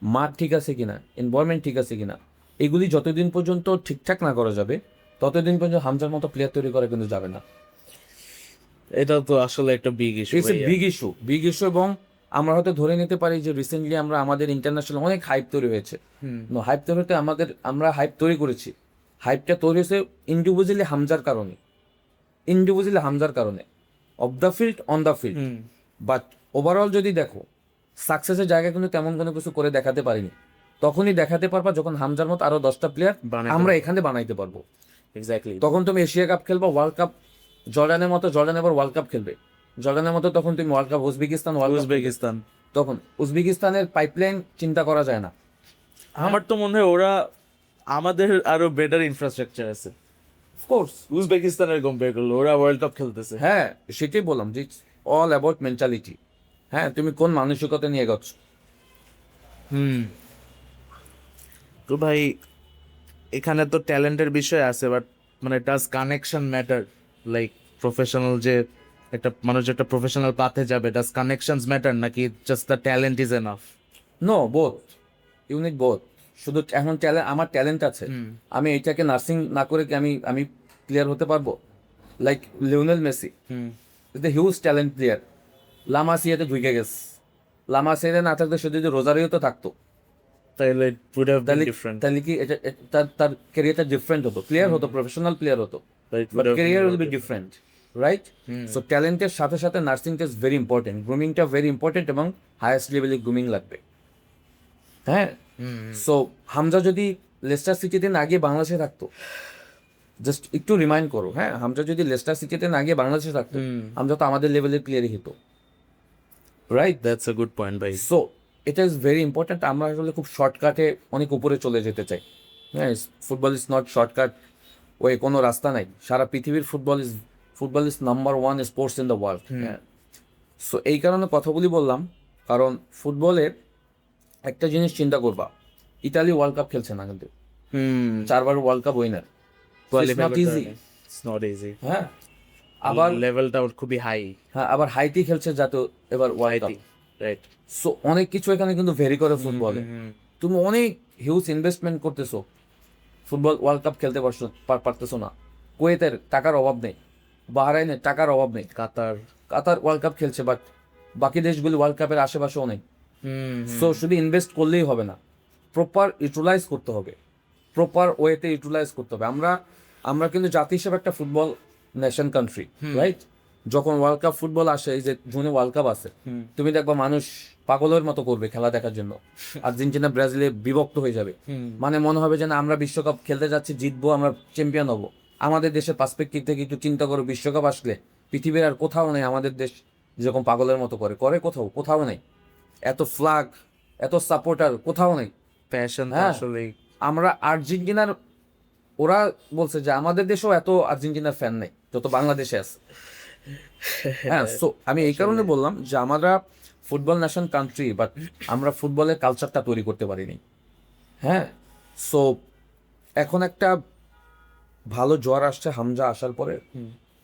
মাঠ ঠিক আছে কিনা, এনভায়রনমেন্ট ঠিক আছে কিনা, এগুলি যতদিন পর্যন্ত ঠিকঠাক না করা যাবে ততদিন পর্যন্ত হামজার মতো প্লেয়ার তৈরি করা কিন্তু যাবে না। এটা তো আসলে একটা big issue. It's a big issue. এবং আমরা হয়তো ধরে নিতে পারি যে রিসেন্টলি আমাদের ইন্টারন্যাশনাল অনেক হাইপ তৈরি হয়েছে। হাইপ তৈরি হতে আমরা হাইপ তৈরি করেছি। হাইপটা তৈরি হয়েছে ইন্ডিভিজুয়ালি হামজার কারণে, of the field, on the field. But overall যদি দেখো, সাকসেসের জায়গা কিন্তু তেমন কোনো কিছু করে দেখাতে পারিনি। তখনই দেখাতে পারবা যখন হামজার মতো আরো 10টা প্লেয়ার আমরা এখানে বানাইতে পারবো। এক্স্যাক্টলি। তখন তুমি এশিয়া কাপ খেলবা, ওয়ার্ল্ড কাপ, জর্ডান এবার ওয়ার্ল্ড কাপ খেলবে, জর্ডানের মতো তখন তুমি ওয়ার্ল্ড কাপ, উজবেকিস্তান, তখন উজবেকিস্তানের পাইপলাইন চিন্তা করা যায় না। আমার তো মনে হয় ওরা আমাদের আরো বেটার ইনফ্রাস্ট্রাকচার আছে অফকোর্স উজবেকিস্তানের কম্পেয়ার করলে। ওরা ওয়ার্ল্ড কাপ খেলতেছে। হ্যাঁ, সেটাই বললাম যে অল অ্যাবাউট মেন্টালিটি। হ্যাঁ, তুমি কোন মানসিকতা নিয়ে এগোচ্ছ। তো ভাই এখানে তো ট্যালেন্টের বিষয় আছে, বাট মানে does connection matter? Like professional যে একটা মানুষ একটা প্রফেশনাল পাথে যাবে, ডাজ কানেকশনস ম্যাটার, নাকি just the talent is enough? No, both, unique both. শুধু এখন আমার ট্যালেন্ট আছে, আমি এইটাকে নার্সিং না করে কি আমি প্লেয়ার হতে পারবো? Like Lionel Messi is the huge talent player, লামাসিয়াতে ঢুকে গেছে। লামাসিয়াতে না থাকলে সে যদি রোজারিওতে থাকতো, তাহলে it would have been different. তাহলে কি তার ক্যারিয়ারটা ডিফারেন্ট হতো, প্লেয়ার হতো, প্রফেশনাল প্লেয়ার হতো, It would but have career been will be different, right? So ট্যালেন্টের সাথে সাথে নার্সিংটা ইজ ভেরি ইম্পর্টেন্ট, গ্রুমিংটা ভেরি ইম্পর্টেন্ট, এবং হাইয়েস্ট লেভেলে গ্রুমিং লাগবে। হ্যাঁ, সো হামজা যদি লেস্টার সিটিতে না গিয়ে বাংলাদেশে থাকতো, জাস্ট একটু রিমাইন্ড করো, হ্যাঁ, হামজা যদি লেস্টার সিটিতে না গিয়ে বাংলাদেশে থাকতো, হামজা তো আমাদের লেভেলের প্লেয়ারই হতো, right? That's a good point, ভাই। সো এটা ইজ ভেরি ইম্পর্ট্যান্ট। আমরা আসলে খুব শর্টকাটে অনেক উপরে চলে যেতে চাই। হ্যাঁ, ফুটবল ইজ নট শর্টকাট, ওই কোনো রাস্তা নাই। সারা পৃথিবীর football is number one sports in the world. হ্যাঁ, সো এই কারণে কথাগুলি বললাম, কারণ ফুটবলের একটা জিনিস চিন্তা করবা, ইতালি ওয়ার্ল্ড কাপ খেলছে না কিন্তু, 4বার world cup winner, not easy. It's not easy. হ্যাঁ, আবার লেভেলটা খুবই হাই। হ্যাঁ, আবার হাইতি খেলছে যাতে এবার ওয়ার্ল্ড কাপ। রাইট। সো অনেক কিছু এখানে কিন্তু ভেরি করে ফুটবলে। তুমি অনেক হিউজ ইনভেস্টমেন্ট করতেছো, ফুটবল ওয়ার্ল্ড কাপ খেলতে পারতেছো না। কুয়েতের টাকার অভাব নেই, বাহরাইনের টাকার অভাব নেই, কাতার ওয়ার্ল্ড কাপ খেলছে, বাট বাকি দেশগুলি ওয়ার্ল্ড কাপের আশেপাশেও নেই। সো শুধু ইনভেস্ট করলেই হবে না, প্রপার ইউটিলাইজ করতে হবে, প্রপার ওয়েতে ইউটিলাইজ করতে হবে। আমরা কিন্তু জাতি হিসেবে একটা ফুটবল নেশন কান্ট্রি, রাইট? যখন ওয়ার্ল্ড কাপ ফুটবল আসে, এই যে জুনে ওয়ার্ল্ড কাপ আছে, তুমি দেখবা মানুষ পাগলের মতো করবে খেলা দেখার জন্য। আর্জেন্টিনা ব্রাজিলে বিভক্ত হয়ে যাবে, মানে মনে হবে যে না, আমরা বিশ্বকাপ খেলতে যাচ্ছি, জিতবো, আমরা চ্যাম্পিয়ন হব। আমাদের দেশের পার্সপেক্টিভ থেকে একটু চিন্তা করো, বিশ্বকাপ আসলে পৃথিবীর আর কোথাও নেই আমাদের দেশ যেরকম পাগলের মতো করে কোথাও নেই। এত ফ্ল্যাগ, এত সাপোর্টার কোথাও নেই। প্যাশন হ্যাঁ, আসলে। আমরা আর্জেন্টিনার, ওরা বলছে যে আমাদের দেশেও এত আর্জেন্টিনার ফ্যান নেই যত বাংলাদেশে আছে। হ্যাঁ, সো আমি এই কারণে বললাম যে আমরা ফুটবল নেশন কান্ট্রি, বাট আমরা ফুটবলের কালচারটা তৈরি করতে পারিনি। হ্যাঁ, সো এখন একটা ভালো জ্বর আসছে হামজা আসার পরে,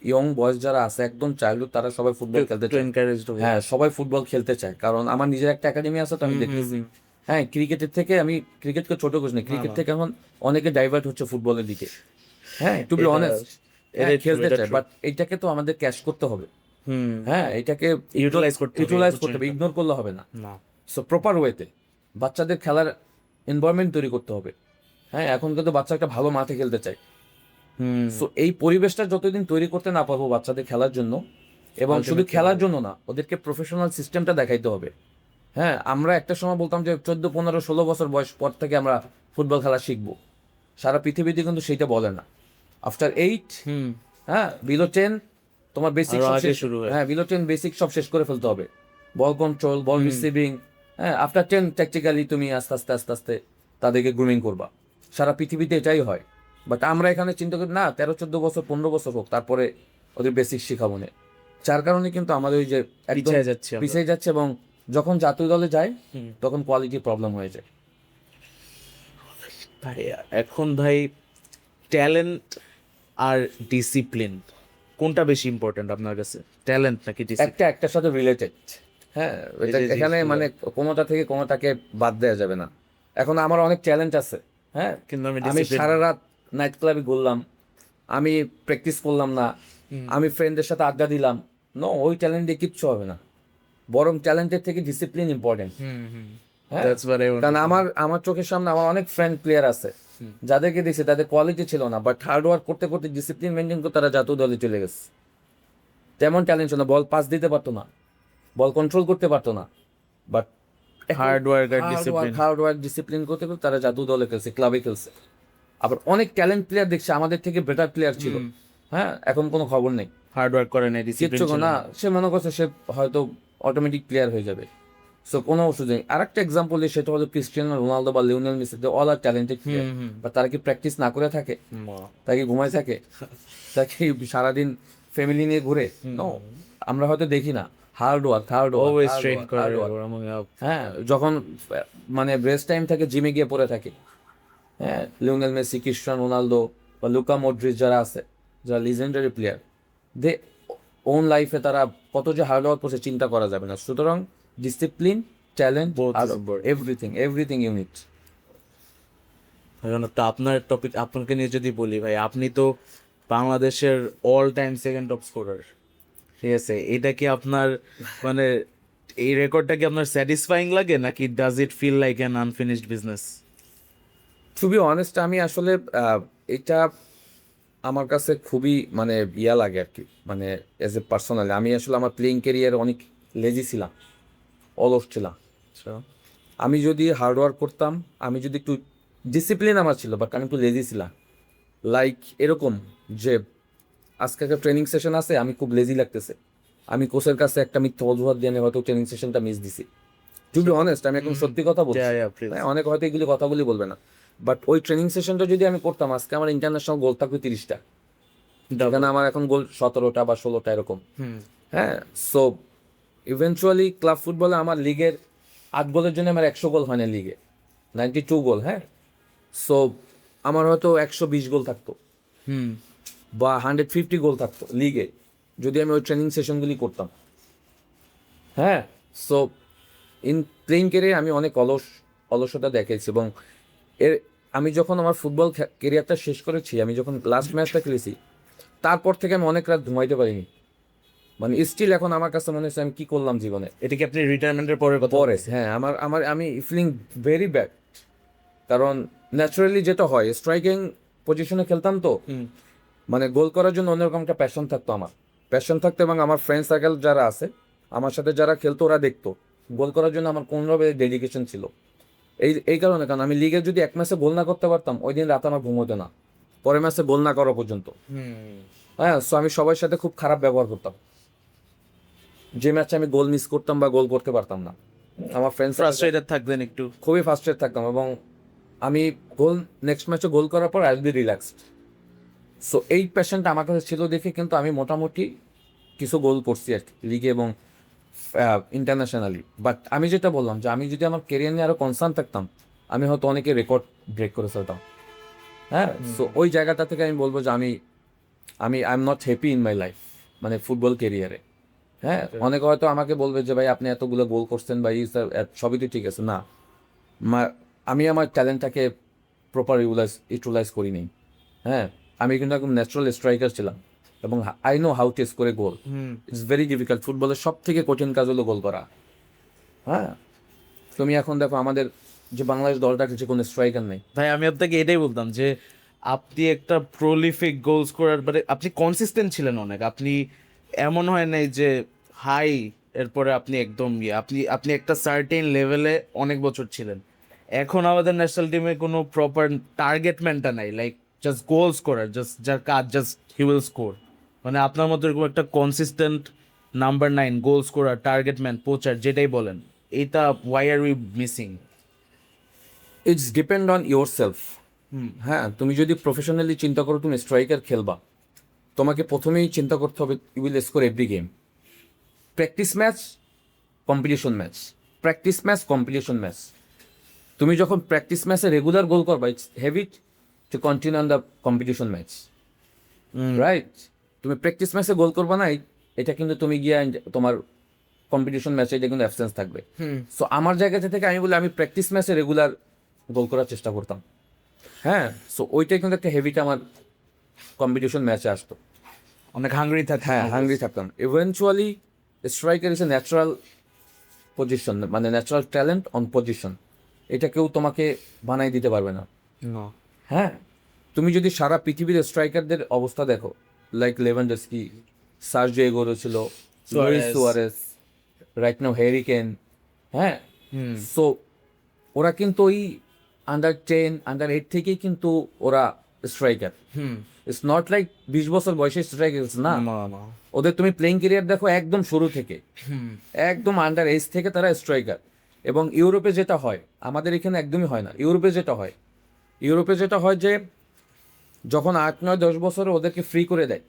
ইয়ং বয়স যারা আছে একদম চাইল্ডহুড, তারা সবাই ফুটবল খেলতে চায়। হ্যাঁ, সবাই ফুটবল খেলতে চায়, কারণ আমার নিজের একটা একাডেমি আছে, তো আমি দেখতেছি। হ্যাঁ, ক্রিকেটের থেকে, আমি ক্রিকেটকে ছোট করিস না, ক্রিকেট থেকে এখন অনেকে ডাইভার্ট হচ্ছে ফুটবলের দিকে। হ্যাঁ, টু বি অনেস্ট, খেলতে চায়, বাট এইটাকে তো আমাদের ক্যাশ করতে হবে। হ্যাঁ, এটাকে ইউটিলাইজ করতে হবে, ইগনোর করলে হবে না। সো প্রপার ওয়েতে বাচ্চাদের খেলার এনভায়রনমেন্ট তৈরি করতে হবে। হ্যাঁ, এখন কিন্তু বাচ্চা একটা ভালো মাঠে খেলতে চায়। সো এই পরিবেশটা যতদিন তৈরি করতে না পারবো বাচ্চাদের খেলার জন্য, এবং শুধু খেলার জন্য না, ওদেরকে প্রফেশনাল সিস্টেমটা দেখাইতে হবে। হ্যাঁ, আমরা একটা সময় বলতাম যে 14, 15, 16 বছর বয়স পর থেকে আমরা ফুটবল খেলা শিখবো। সারা পৃথিবীতে কিন্তু সেইটা বলে না। আফটার 8, হ্যাঁ, বিলো 10 তোমার বেসিক শুরু হয়। হ্যাঁ, বিলো 10 বেসিক সব শেষ করে ফেলতে হবে। বল কন্ট্রোল, বল রিসিভিং। হ্যাঁ, আফটার 10 ট্যাকটিক্যালি তুমি আস্তে আস্তে তাদেরকে গ্রুমিং করবা। সারা পৃথিবীতে এটাই হয়, বাট আমরা এখানে চিন্তা করি না 13, 14 বছর, 15 বছর হোক, তারপরে ওদের বেসিক শেখাবো না। যার কারণে কিন্তু আমাদের ওই যে একদম পিছিয়ে যাচ্ছে, এবং যখন জাতীয় দলে যায় তখন কোয়ালিটি প্রবলেম হয়ে যায়। ভাই এখন ভাই, ট্যালেন্ট আর ডিসিপ্লিন কোনটা বেশি ইম্পর্টেন্ট আপনার কাছে, ট্যালেন্ট নাকি ডিসিপ্লিন? একটার সাথে রিলেটেড। হ্যাঁ, এখানে মানে কোনোটা থেকে কোনোটাকে বাদ দেওয়া যাবে না। এখন আমার অনেক চ্যালেঞ্জ আছে, হ্যাঁ, কিন্তু আমি সারা রাত নাইট ক্লাবে ঘুরলাম, আমি প্র্যাকটিস করলাম না, আমি ফ্রেন্ডদের সাথে আড্ডা দিলাম, নো, ওই ট্যালেন্ট দিয়ে কিচ্ছু হবে না। বরং ট্যালেন্টের থেকে ডিসিপ্লিন ইম্পর্টেন্ট। হ্যাঁ, কারণ আমার চোখের সামনে আমার অনেক ফ্রেন্ড প্লেয়ার আছে যাদেরকে দেখছি তাদের কোয়ালিটি ছিল না, বাট হার্ড ওয়ার্ক করতে করতে ডিসিপ্লিন মেনটেন করে তারা জাতীয় দলে চলে গেছে। তেমন ট্যালেন্ট ছিল না, বল পাস দিতে পারতো না, বল কন্ট্রোল করতে পারতো না, বাট হার্ড ওয়ার্ক ডিসিপ্লিন করতে করতে তারা জাতীয় দলে খেলছে, ক্লাবে খেলছে। আবার অনেক ট্যালেন্ট প্লেয়ার দেখছে আমাদের থেকে বেটার প্লেয়ার ছিল, হ্যাঁ, এখন কোনো খবর নেই, হার্ড ওয়ার্ক করে নাই, কিচ্ছু না, সে মনে করছে সে হয়তো অটোমেটিক প্লেয়ার হয়ে যাবে। সো কোনো অসুবিধা নেই। আরেকটা এক্সাম্পল সেটা হলো ক্রিস্টিয়ানো রোনালদো বা Lionel Messi, they all are talented player, বা তারা কি প্র্যাকটিস না করে থাকে? তারা কি ঘুমায় থাকে? তারা কি সারাদিন ফ্যামিলি নিয়ে ঘুরে? নো, আমরা হয়তো দেখি না। হার্ড ওয়ার্ক, অলওয়েজ ট্রেন করে। হ্যাঁ, যখন মানে ব্রেস্ট টাইম থাকে জিমে গিয়ে পড়ে থাকে। হ্যাঁ, লিওনেল মেসি, ক্রিস্টিয়ানো রোনালদো বা লুকা মডরিচ যারা আছে, যারা লিজেন্ডারি প্লেয়ার, দে ওন লাইফে তারা কত যে হার্ড ওয়ার্ক করছে চিন্তা করা যাবে না। সুতরাং ডিসিপ্লিন, ট্যালেন্ট, এভরিথিং ইউনিট। আপনার টপিক, আপনাকে নিয়ে যদি বলি ভাই, আপনি তো বাংলাদেশের all time second top scorer, ঠিক আছে? এটা কি আপনার মানে এই রেকর্ডটা কি আপনার স্যাটিসফাইং লাগে, নাকি does it feel like an unfinished business? To be honest, আমি আসলে এটা আমার কাছে খুবই মানে ইয়া লাগে আর কি, মানে অ্যাজ এ পার্সোনালি আমি আসলে আমার প্লেইং ক্যারিয়ার অনেক লেজি ছিলাম, অলস ছিলাম। আমি যদি হার্ড ওয়ার্ক করতাম, আমি যদি একটু ডিসিপ্লিন আমার ছিল, বাট আমি একটু লেজি ছিলাম। লাইক এরকম যে আজকে একটা ট্রেনিং সেশন আছে, আমি খুব লেজি লাগতেছে, আমি কোচের কাছে একটা মিথ্যা অজুহাত দিয়ে হয়তো ট্রেনিং সেশনটা মিস দিছি। টু বি অনেস্ট, আমি এখন সত্যি কথা বলছি। অনেক হয়তো এগুলি কথাগুলি বলবে না, বাট ওই ট্রেনিং সেশনটা যদি আমি করতাম আজকে আমার ইন্টারন্যাশনাল গোল থাকবে 30টা, যেখানে আমার এখন গোল 17টা বা 16টা এরকম। হ্যাঁ, সো ইভেনচুয়ালি ক্লাব ফুটবলে আমার লিগের 8 গোলের জন্য আমার 100 গোল হয় না লিগে, 92 গোল। হ্যাঁ, সো আমার হয়তো 120 গোল থাকতো বা 150 গোল থাকতো লিগে যদি আমি ওই ট্রেনিং সেশনগুলি করতাম। হ্যাঁ, সো ইন প্লেইং কেরিয়ার আমি অনেক অলসতা দেখেছি, এবং আমি যখন আমার ফুটবল কেরিয়ারটা শেষ করেছি, আমি যখন লাস্ট ম্যাচটা খেলেছি, তারপর থেকে আমি অনেক রাত ঘুমাইতে পারিনি। মানে স্টিল এখন আমার কাছে মনে হচ্ছে আমি কি করলাম জীবনে। এটা কি আপনি রিটায়ারমেন্টের পরে কথা পরে হ্যাঁ, আমার আমার আমি ফিলিং ভেরি ব্যাড, কারণ ন্যাচারালি যেটা হয় স্ট্রাইকিং পজিশনে খেলতাম তো, মানে গোল করার জন্য অন্যরকম একটা প্যাশন থাকতো, আমার প্যাশন থাকতো, এবং আমার ফ্রেন্ড সার্কেল যারা আছে আমার সাথে যারা খেলতো ওরা দেখতো গোল করার জন্য আমার কোনোভাবে ডেডিকেশন ছিল। এই কারণে, কারণ আমি লিগে যদি এক ম্যাচে গোল না করতে পারতাম ওই দিন রাত আমার ঘুমোতো না, পরের ম্যাচে গোল না করা পর্যন্ত। হ্যাঁ, সো আমি সবার সাথে খুব খারাপ ব্যবহার করতাম, যে ম্যাচে আমি গোল মিস করতাম বা গোল করতে পারতাম না আমার ফ্রেন্ডস ফ্রাস্ট্রেটেড থাকতেন একটু। খুবই ফার্স্ট্রেট থাকতাম, এবং আমি গোল নেক্সট ম্যাচে গোল করার পর I will be relaxed. So এই প্যাশনটা আমার কাছে ছিল দেখে কিন্তু আমি মোটামুটি কিছু গোল করছি আর কি লিগে এবং ইন্টারন্যাশনালি। বাট আমি যেটা বললাম যে আমি যদি আমার কেরিয়ার নিয়ে আরও কনসার্ন থাকতাম আমি হয়তো অনেকে রেকর্ড ব্রেক করে ফেলতাম। হ্যাঁ, সো ওই জায়গাটা থেকে আমি বলবো যে আমি আমি I am not happy in my life, মানে ফুটবল কেরিয়ারে। হ্যাঁ, অনেকে হয়তো আমাকে বলবে যে ভাই আপনি এতগুলো গোল করছেন বা সবই তো ঠিক আছে, না আমি আমার ট্যালেন্টটাকে প্রপার ইউটিলাইজ করিনি। হ্যাঁ, আমি কিন্তু একদম ন্যাচারাল স্ট্রাইকার ছিলাম, এবং I know how to score A goal. It's very difficult, ফুটবলের সব থেকে কঠিন কাজ হলো গোল করা। হ্যাঁ, তুমি এখন দেখো আমাদের যে বাংলাদেশ দলটা যে কোনো স্ট্রাইকার নেই। ভাই আমি আপনাকে এটাই বলতাম যে আপনি একটা প্রলিফিক গোল স্কোরার, মানে আপনি কনসিস্টেন্ট ছিলেন অনেক। আপনি এমন হয় নাই যে হাই এরপরে আপনি একদম আপনি আপনি একটা সার্টেন লেভেলে অনেক বছর ছিলেন। এখন আমাদের ন্যাশনাল টিমে কোনো প্রপার টার্গেটম্যানটা নাই, like just goal scorer, just যার কাজ জাস্ট হি উইল স্কোর। মানে আপনার মতো এরকম একটা consistent number 9 goal scorer, target man, poacher যেটাই বলেন, এটা why are we missing? It's depend on yourself. হ্যাঁ, তুমি যদি প্রফেশনালি চিন্তা করো তুমি স্ট্রাইকার খেলবা, তোমাকে প্রথমেই চিন্তা করতে হবে you will score every game. Practice match, competition match, practice match, competition match. তুমি যখন প্র্যাকটিস ম্যাচে রেগুলার গোল করবা it's heavy to continue on the competition match, right? তুমি প্র্যাকটিস ম্যাচে গোল করবা না, এটা কিন্তু তুমি গিয়ে তোমার কম্পিটিশন ম্যাচে এটা কিন্তু অ্যাবসেন্স থাকবে। সো আমার জায়গা থেকে আমি বলি আমি প্র্যাকটিস ম্যাচে রেগুলার গোল করার চেষ্টা করতাম। হ্যাঁ, সো ওইটাই কিন্তু একটা হেভিটা আমার কম্পিটিশন ম্যাচে আসতো। অনেক হাঙ্গরি থাকে। হ্যাঁ, হাঙ্গরি থাকতাম। Eventually striker is a natural position, মানে ন্যাচারাল ট্যালেন্ট অন পজিশন, এটা কেউ তোমাকে বানাই দিতে পারবে না। হ্যাঁ, তুমি যদি সারা পৃথিবীর স্ট্রাইকারদের অবস্থা দেখো, লাইক লেভানডস্কি, সার্জিও এগুয়েরো ছিল, Luis Suarez, right now Harry Kane. হ্যাঁ, সো ওরা কিন্তু ওই আন্ডার 10 আন্ডার 8 থেকেই কিন্তু ওরা স্ট্রাইকার। ইটস নট লাইক 20 বছর বয়সে স্ট্রাইকার না, ওদের তুমি প্লেইং ক্যারিয়ার দেখো একদম শুরু থেকে, একদম আন্ডার এজ থেকে তারা স্ট্রাইকার। এবং ইউরোপে যেটা হয় আমাদের এখানে একদমই হয় না। ইউরোপে যেটা হয় যে যখন 8, 9, 10 বছরে ওদেরকে ফ্রি করে দেয়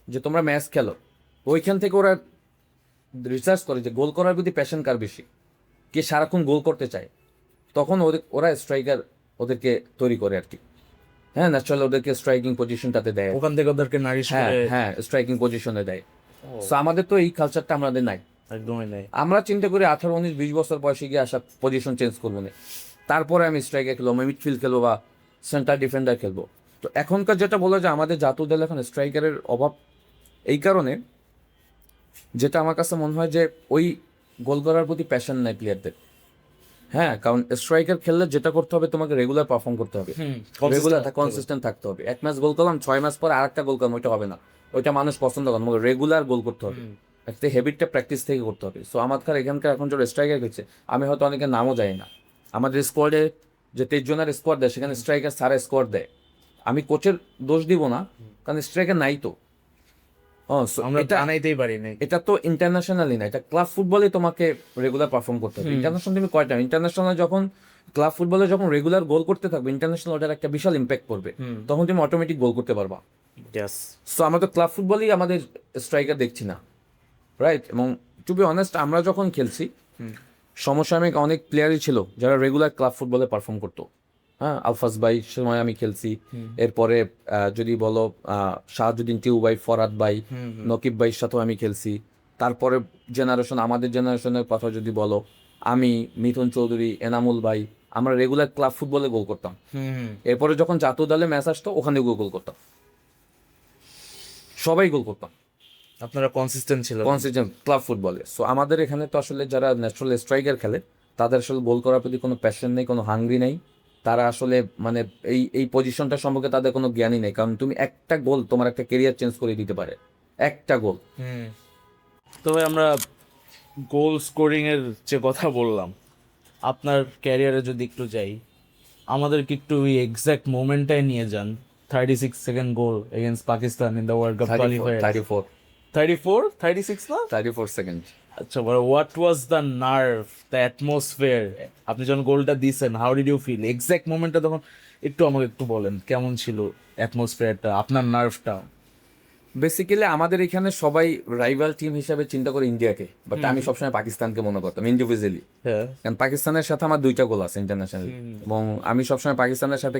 যে তোমরা ম্যাচ খেলো, ওইখান থেকে ওরা রিসার্চ করে যে গোল করার প্রতি প্যাশন কার বেশি, কে সারাক্ষণ গোল করতে চায়, তখন ওরা স্ট্রাইকার ওদেরকে তৈরি করে আর কি। হ্যাঁ, ন্যাচারাল ওদেরকে স্ট্রাইকিং পজিশনটাতে দেয়, ওখান থেকে ওদেরকে নারিশ হ্যাঁ করে। হ্যাঁ, স্ট্রাইকিং পজিশনে দেয়। সো আমাদের তো এই কালচারটা আমাদের নাই, একদমই নাই। আমরা চিন্তা করি 18, 19, 20 বছর বয়সে গিয়ে আসা পজিশন চেঞ্জ করবো না, তারপরে আমি স্ট্রাইকার খেলবো, আমি মিডফিল্ড খেলবো বা সেন্টার ডিফেন্ডার খেলবো। তো এখনকার যেটা বলা যায় আমাদের জাতীয় দলে এখন স্ট্রাইকারের অভাব এই কারণে, যেটা আমার কাছে মনে হয় যে ওই গোল করার প্রতি প্যাশন নাই প্লেয়ারদের। হ্যাঁ, কারণ স্ট্রাইকার খেললে যেটা করতে হবে তোমাকে রেগুলার পারফর্ম করতে হবে, রেগুলার কনসিস্টেন্ট থাকতে হবে। এক ম্যাচ গোল করলাম, 6 মাস পর আরেকটা গোল করলাম, ওইটা হবে না, ওইটা মানুষ পছন্দ করে। রেগুলার গোল করতে হবে, একটা হ্যাবিটটা প্র্যাকটিস থেকে করতে হবে। সো আমাদের এখানকার এখন যারা স্ট্রাইকার গেছে, আমি হয়তো অনেকের নামও যাই না, আমাদের স্কোয়াডে যে 23 জনের স্কোয়াড দেয় সেখানে স্ট্রাইকার সারা স্কোয়াড দেয়। আমি কোচের দোষ দিব না, কারণ স্ট্রাইকার নাই তো। আমরা আনাইতেই পারি নাই। এটা তো ইন্টারন্যাশনালি না, এটা ক্লাব ফুটবলে তোমাকে রেগুলার পারফর্ম করতে হবে। ইন্টারন্যাশনাল তুমি কয়টা ইন্টারন্যাশনাল যখন ক্লাব ফুটবলে যখন রেগুলার গোল করতে থাকবে, ইন্টারন্যাশনাল ওটার একটা বিশাল ইম্প্যাক্ট পড়বে, তখন তুমি অটোমেটিক গোল করতে পারবা। ইয়েস। সো আমরা তো ক্লাব ফুটবলই আমাদের স্ট্রাইকার দেখছি না, রাইট? এবং টু বি অনেস্ট, আমরা যখন খেলছি সমসাময়িক অনেক প্লেয়ারই ছিল যারা রেগুলার ক্লাব ফুটবলে পারফর্ম করতো। হ্যাঁ, আলফাজ ভাই সময় আমি খেলছি, এরপরে যদি বলো শাহাজুদ্দিন টিউ ভাই, ফরাদ ভাই, নকিব ভাইয়ের সাথেও আমি খেলছি। তারপরে জেনারেশন, আমাদের জেনারেশনের কথা যদি বলো, আমি, মিথুন চৌধুরী, এনামুল ভাই, আমরা রেগুলার ক্লাব ফুটবলে গোল করতাম। এরপরে যখন জাতীয় দলে ম্যাচ আসতো ওখানে গোল করতাম, সবাই গোল করতাম, আপনারা কনসিস্টেন্ট ছিল। কনসিস্টেন্ট ক্লাব ফুটবলে। সো আমাদের এখানে তো আসলে যারা ন্যাচারাল স্ট্রাইকার খেলে তাদের আসলে গোল করার প্রতি কোনো প্যাশন নেই, কোনো হাঙ্গরি নেই। তারা আসলে মানে এই পজিশনটা সম্পর্কে তাদের কোনো জ্ঞানই নেই, কারণ তুমি একটা গোল তোমার একটা কেরিয়ার চেঞ্জ করে দিতে পারে, একটা গোল। তবে আমরা গোল স্কোরিং এর যে কথা বললাম, আপনার ক্যারিয়ারে যদি একটু যাই, আমাদেরকে একটু ওই এক্সাক্ট মোমেন্টটাই নিয়ে যান। 36 second goal against Pakistan in the world cup qualifier. 36 না? 34 সেকেন্ড। আচ্ছা, what was the nerve, the atmosphere? আপনি যখন গোলটা দিয়েছেন, how did you feel? Exact মোমেন্টটা তখন একটু আমাকে একটু বলেন, কেমন ছিল অ্যাটমসফিয়ারটা, আপনার নার্ভটা? বেসিক্যালি আমাদের এখানে সবাই রাইভাল টিম হিসাবে চিন্তা করে ইন্ডিয়াকে, বাট আমি সবসময় পাকিস্তানকে মনে করতাম ইন্ডিভিজুয়ালি। হ্যাঁ, কারণ পাকিস্তানের সাথে আমার 2টা গোল আছে ইন্টারন্যাশনাল, এবং আমি সবসময় পাকিস্তানের সাথে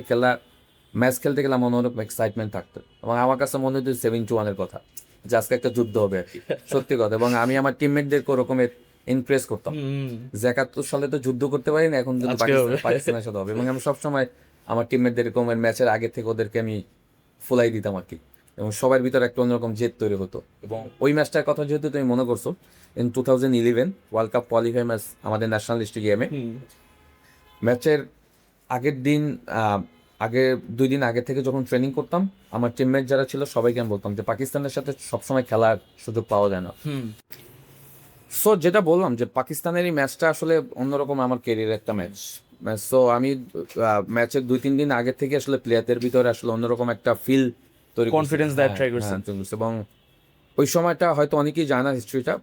ম্যাচ খেলতে গেলে আমার অনেক এক্সাইটমেন্ট থাকতো, এবং আমার কাছে মনে হতো 7-1 কথা, যে আজকে একটা যুদ্ধ হবে আর কি, সত্যি কথা। এবং আমি আমার টিমমেটদেরকে ওরকমের ইমপ্রেস করতাম যে 71 সালে তো যুদ্ধ করতে পারি না, এখন কিন্তু পাকিস্তানের সাথে হবে। এবং আমি সবসময় আমার টিমমেটদের এরকমের ম্যাচের আগে থেকে ওদেরকে আমি ফুলাই দিতাম আর কি, এবং সবার ভিতরে একটা অন্যরকম জেদ তৈরি হতো। এবং ওই ম্যাচটার কথা যেহেতু তুমি মনে করছো, in 2011 world cup qualify match আমাদের ন্যাশনাল স্টেডিয়ামে, ম্যাচের আগের দিন আগে 2 দিন আগে থেকে যখন ট্রেনিং করতাম, আমার টিমমেট যারা ছিল সবাইকে আমি বলতাম যে পাকিস্তানের সাথে সবসময় খেলার সুযোগ পাওয়া যায় না। সো যেটা বললাম যে পাকিস্তানের এই ম্যাচটা আসলে অন্যরকম আমার কেরিয়ারের একটা ম্যাচ। সো আমি ম্যাচের 2-3 দিন আগে থেকে আসলে প্লেয়ারদের ভিতরে আসলে অন্যরকম একটা ফিল তৈরি, কনফিডেন্স দ্যাট ট্রাই করছেন। এবং ওই সময়টা হয়তো অনেকেই জানে না হিস্ট্রিটা,